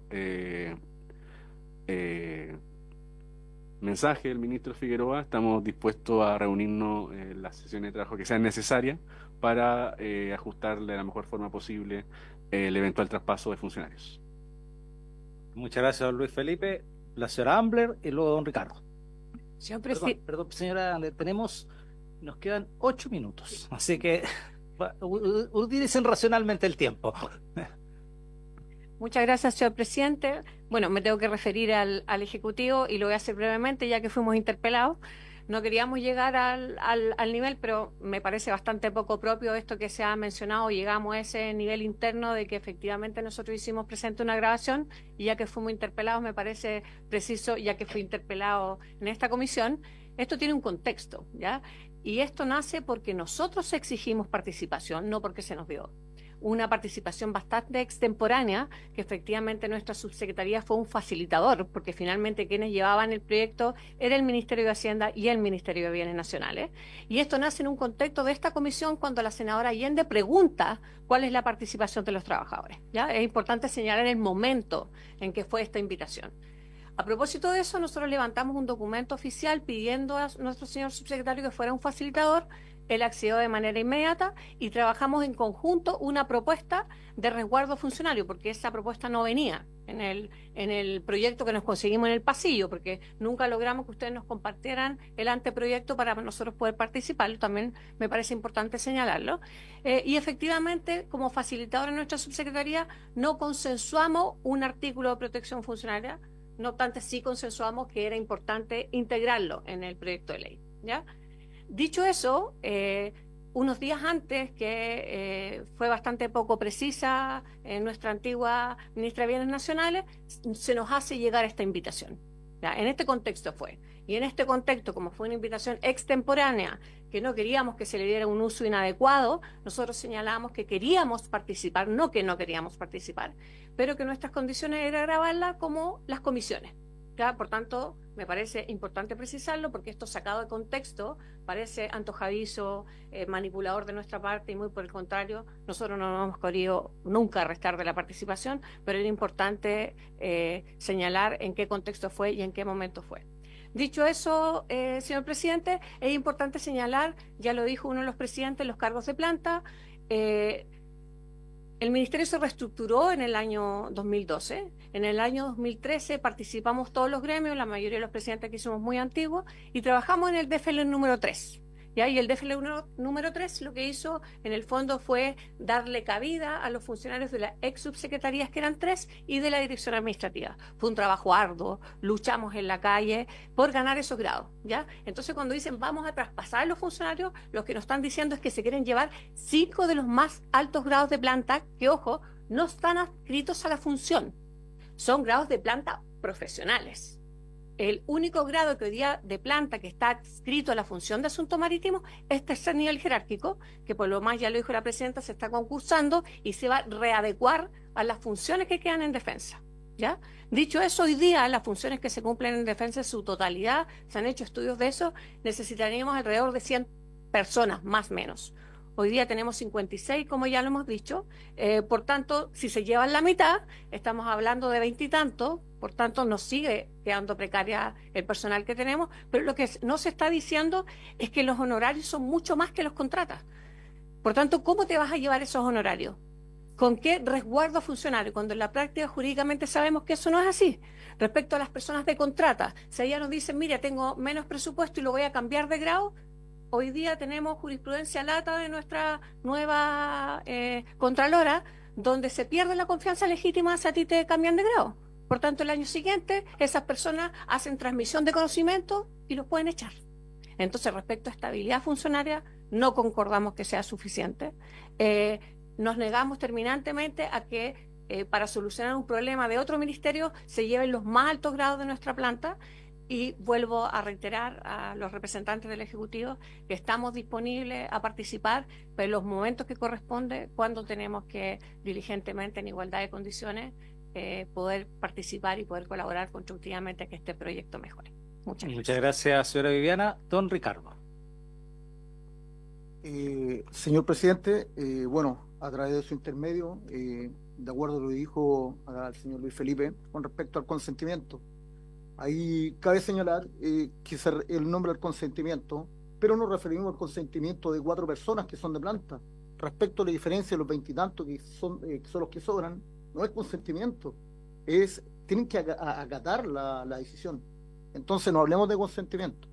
mensaje del ministro Figueroa, estamos dispuestos a reunirnos en las sesiones de trabajo que sean necesarias para ajustar de la mejor forma posible el eventual traspaso de funcionarios. Muchas gracias, don Luis Felipe. La señora Ambler y luego don Ricardo. Señor Perdón, presidente. perdón, señora Ambler, nos quedan 8 minutos, así que utilicen racionalmente el tiempo. Muchas gracias, señor presidente. Bueno, me tengo que referir al Ejecutivo y lo voy a hacer brevemente, ya que fuimos interpelados. No queríamos llegar al nivel, pero me parece bastante poco propio esto que se ha mencionado. Llegamos a ese nivel interno de que efectivamente nosotros hicimos presente una grabación y ya que fuimos interpelados, me parece preciso, ya que fui interpelado en esta comisión, esto tiene un contexto, ¿ya? Y esto nace porque nosotros exigimos participación, no porque se nos dio. Una participación bastante extemporánea, que efectivamente nuestra subsecretaría fue un facilitador, porque finalmente quienes llevaban el proyecto era el Ministerio de Hacienda y el Ministerio de Bienes Nacionales. Y esto nace en un contexto de esta comisión cuando la senadora Allende pregunta cuál es la participación de los trabajadores, ¿ya? Es importante señalar el momento en que fue esta invitación. A propósito de eso, nosotros levantamos un documento oficial pidiendo a nuestro señor subsecretario que fuera un facilitador. Él accedió de manera inmediata y trabajamos en conjunto una propuesta de resguardo funcionario, porque esa propuesta no venía en el proyecto que nos conseguimos en el pasillo, porque nunca logramos que ustedes nos compartieran el anteproyecto para nosotros poder participar. También me parece importante señalarlo. Y efectivamente, como facilitadora de nuestra subsecretaría, no consensuamos un artículo de protección funcionaria, no obstante sí consensuamos que era importante integrarlo en el proyecto de ley, ¿ya? Dicho eso, unos días antes, que fue bastante poco precisa nuestra antigua ministra de Bienes Nacionales, se nos hace llegar esta invitación. ¿Ya? En este contexto fue. Y en este contexto, como fue una invitación extemporánea, que no queríamos que se le diera un uso inadecuado, nosotros señalamos que queríamos participar, no que no queríamos participar, pero que nuestras condiciones era grabarla como las comisiones. ¿Ya? Por tanto, me parece importante precisarlo porque esto sacado de contexto parece antojadizo, manipulador de nuestra parte y muy por el contrario, nosotros no nos hemos querido nunca restar de la participación, pero era importante señalar en qué contexto fue y en qué momento fue. Dicho eso, señor presidente, es importante señalar, ya lo dijo uno de los presidentes, los cargos de planta. El Ministerio se reestructuró en el año 2012. En el año 2013 participamos todos los gremios, la mayoría de los presidentes aquí somos muy antiguos, y trabajamos en el DFL número 3. ¿Ya? Y el DFL número 3 lo que hizo en el fondo fue darle cabida a los funcionarios de las ex subsecretarías, que eran 3, y de la dirección administrativa. Fue un trabajo arduo, luchamos en la calle por ganar esos grados, ¿ya? Entonces cuando dicen vamos a traspasar a los funcionarios, lo que nos están diciendo es que se quieren llevar 5 de los más altos grados de planta, que ojo, no están adscritos a la función, son grados de planta profesionales. El único grado que hoy día de planta que está adscrito a la función de asuntos marítimos es tercer nivel jerárquico, que por lo más, ya lo dijo la presidenta, se está concursando y se va a readecuar a las funciones que quedan en defensa, ¿ya? Dicho eso, hoy día las funciones que se cumplen en defensa en su totalidad, se han hecho estudios de eso, necesitaríamos alrededor de 100 personas, más o menos. Hoy día tenemos 56, como ya lo hemos dicho, por tanto, si se llevan la mitad, estamos hablando de 20 y tantos, por tanto, nos sigue quedando precaria el personal que tenemos, pero lo que no se está diciendo es que los honorarios son mucho más que los contratas. Por tanto, ¿cómo te vas a llevar esos honorarios? ¿Con qué resguardo funcionario? Cuando en la práctica jurídicamente sabemos que eso no es así. Respecto a las personas de contrata, si ella nos dice, mira, tengo menos presupuesto y lo voy a cambiar de grado, hoy día tenemos jurisprudencia lata de nuestra nueva Contralora, donde se pierde la confianza legítima si a ti te cambian de grado. Por tanto, el año siguiente, esas personas hacen transmisión de conocimiento y los pueden echar. Entonces, respecto a estabilidad funcionaria, no concordamos que sea suficiente. Nos negamos terminantemente a que para solucionar un problema de otro ministerio se lleven los más altos grados de nuestra planta. Y vuelvo a reiterar a los representantes del Ejecutivo que estamos disponibles a participar, pero en los momentos que corresponde, cuando tenemos que diligentemente, en igualdad de condiciones, poder participar y poder colaborar constructivamente a que este proyecto mejore. Muchas gracias. Muchas gracias, señora Viviana. Don Ricardo. Señor presidente, bueno, a través de su intermedio, de acuerdo a lo que dijo el señor Luis Felipe con respecto al consentimiento, ahí cabe señalar que el nombre del consentimiento, pero nos referimos al consentimiento de 4 personas que son de planta. Respecto a la diferencia de los 20 y tantos que son los que sobran, no es consentimiento, tienen que acatar la decisión. Entonces no hablemos de consentimiento.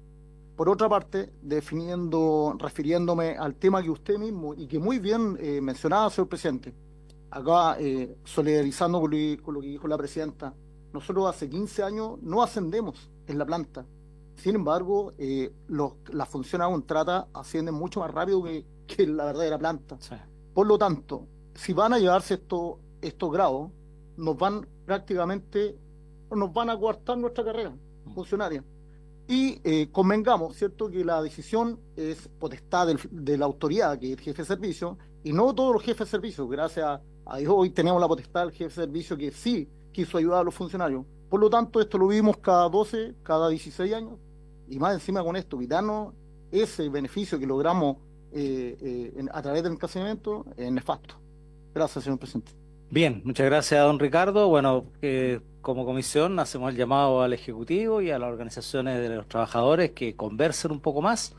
Por otra parte, refiriéndome al tema que usted mismo y que muy bien mencionaba, señor presidente, acá solidarizando con lo que dijo la presidenta, nosotros hace 15 años no ascendemos en la planta. Sin embargo, las funciones a contrata ascienden mucho más rápido que la verdadera planta. Sí. Por lo tanto, si van a llevarse estos grados, nos van a coartar nuestra carrera funcionaria. Y convengamos, ¿cierto?, que la decisión es potestad de la autoridad, que es el jefe de servicio, y no todos los jefes de servicio. Gracias a Dios hoy tenemos la potestad del jefe de servicio que sí quiso ayudar a los funcionarios. Por lo tanto, esto lo vivimos cada 12, cada 16 años, y más encima con esto, quitarnos ese beneficio que logramos a través del encarcelamiento es nefasto. Gracias, señor presidente. Bien, muchas gracias, don Ricardo. Bueno, como comisión hacemos el llamado al Ejecutivo y a las organizaciones de los trabajadores que conversen un poco más,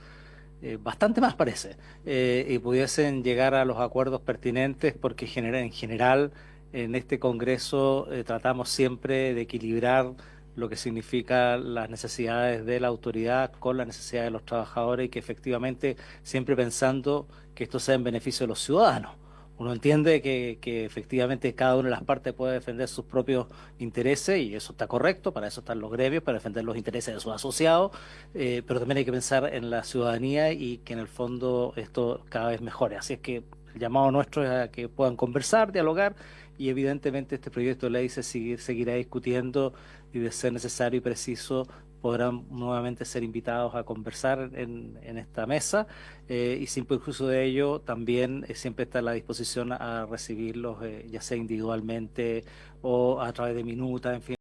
bastante más parece, y pudiesen llegar a los acuerdos pertinentes, porque en general en este Congreso tratamos siempre de equilibrar lo que significa las necesidades de la autoridad con las necesidades de los trabajadores, y que efectivamente siempre pensando que esto sea en beneficio de los ciudadanos. Uno entiende que efectivamente cada una de las partes puede defender sus propios intereses, y eso está correcto, para eso están los gremios, para defender los intereses de sus asociados, pero también hay que pensar en la ciudadanía y que en el fondo esto cada vez mejore. Así es que el llamado nuestro es a que puedan conversar, dialogar, y evidentemente este proyecto de ley seguirá discutiendo, y de ser necesario y preciso podrán nuevamente ser invitados a conversar en esta mesa, y sin perjuicio de ello también siempre está a la disposición a recibirlos, ya sea individualmente o a través de minutas, en fin.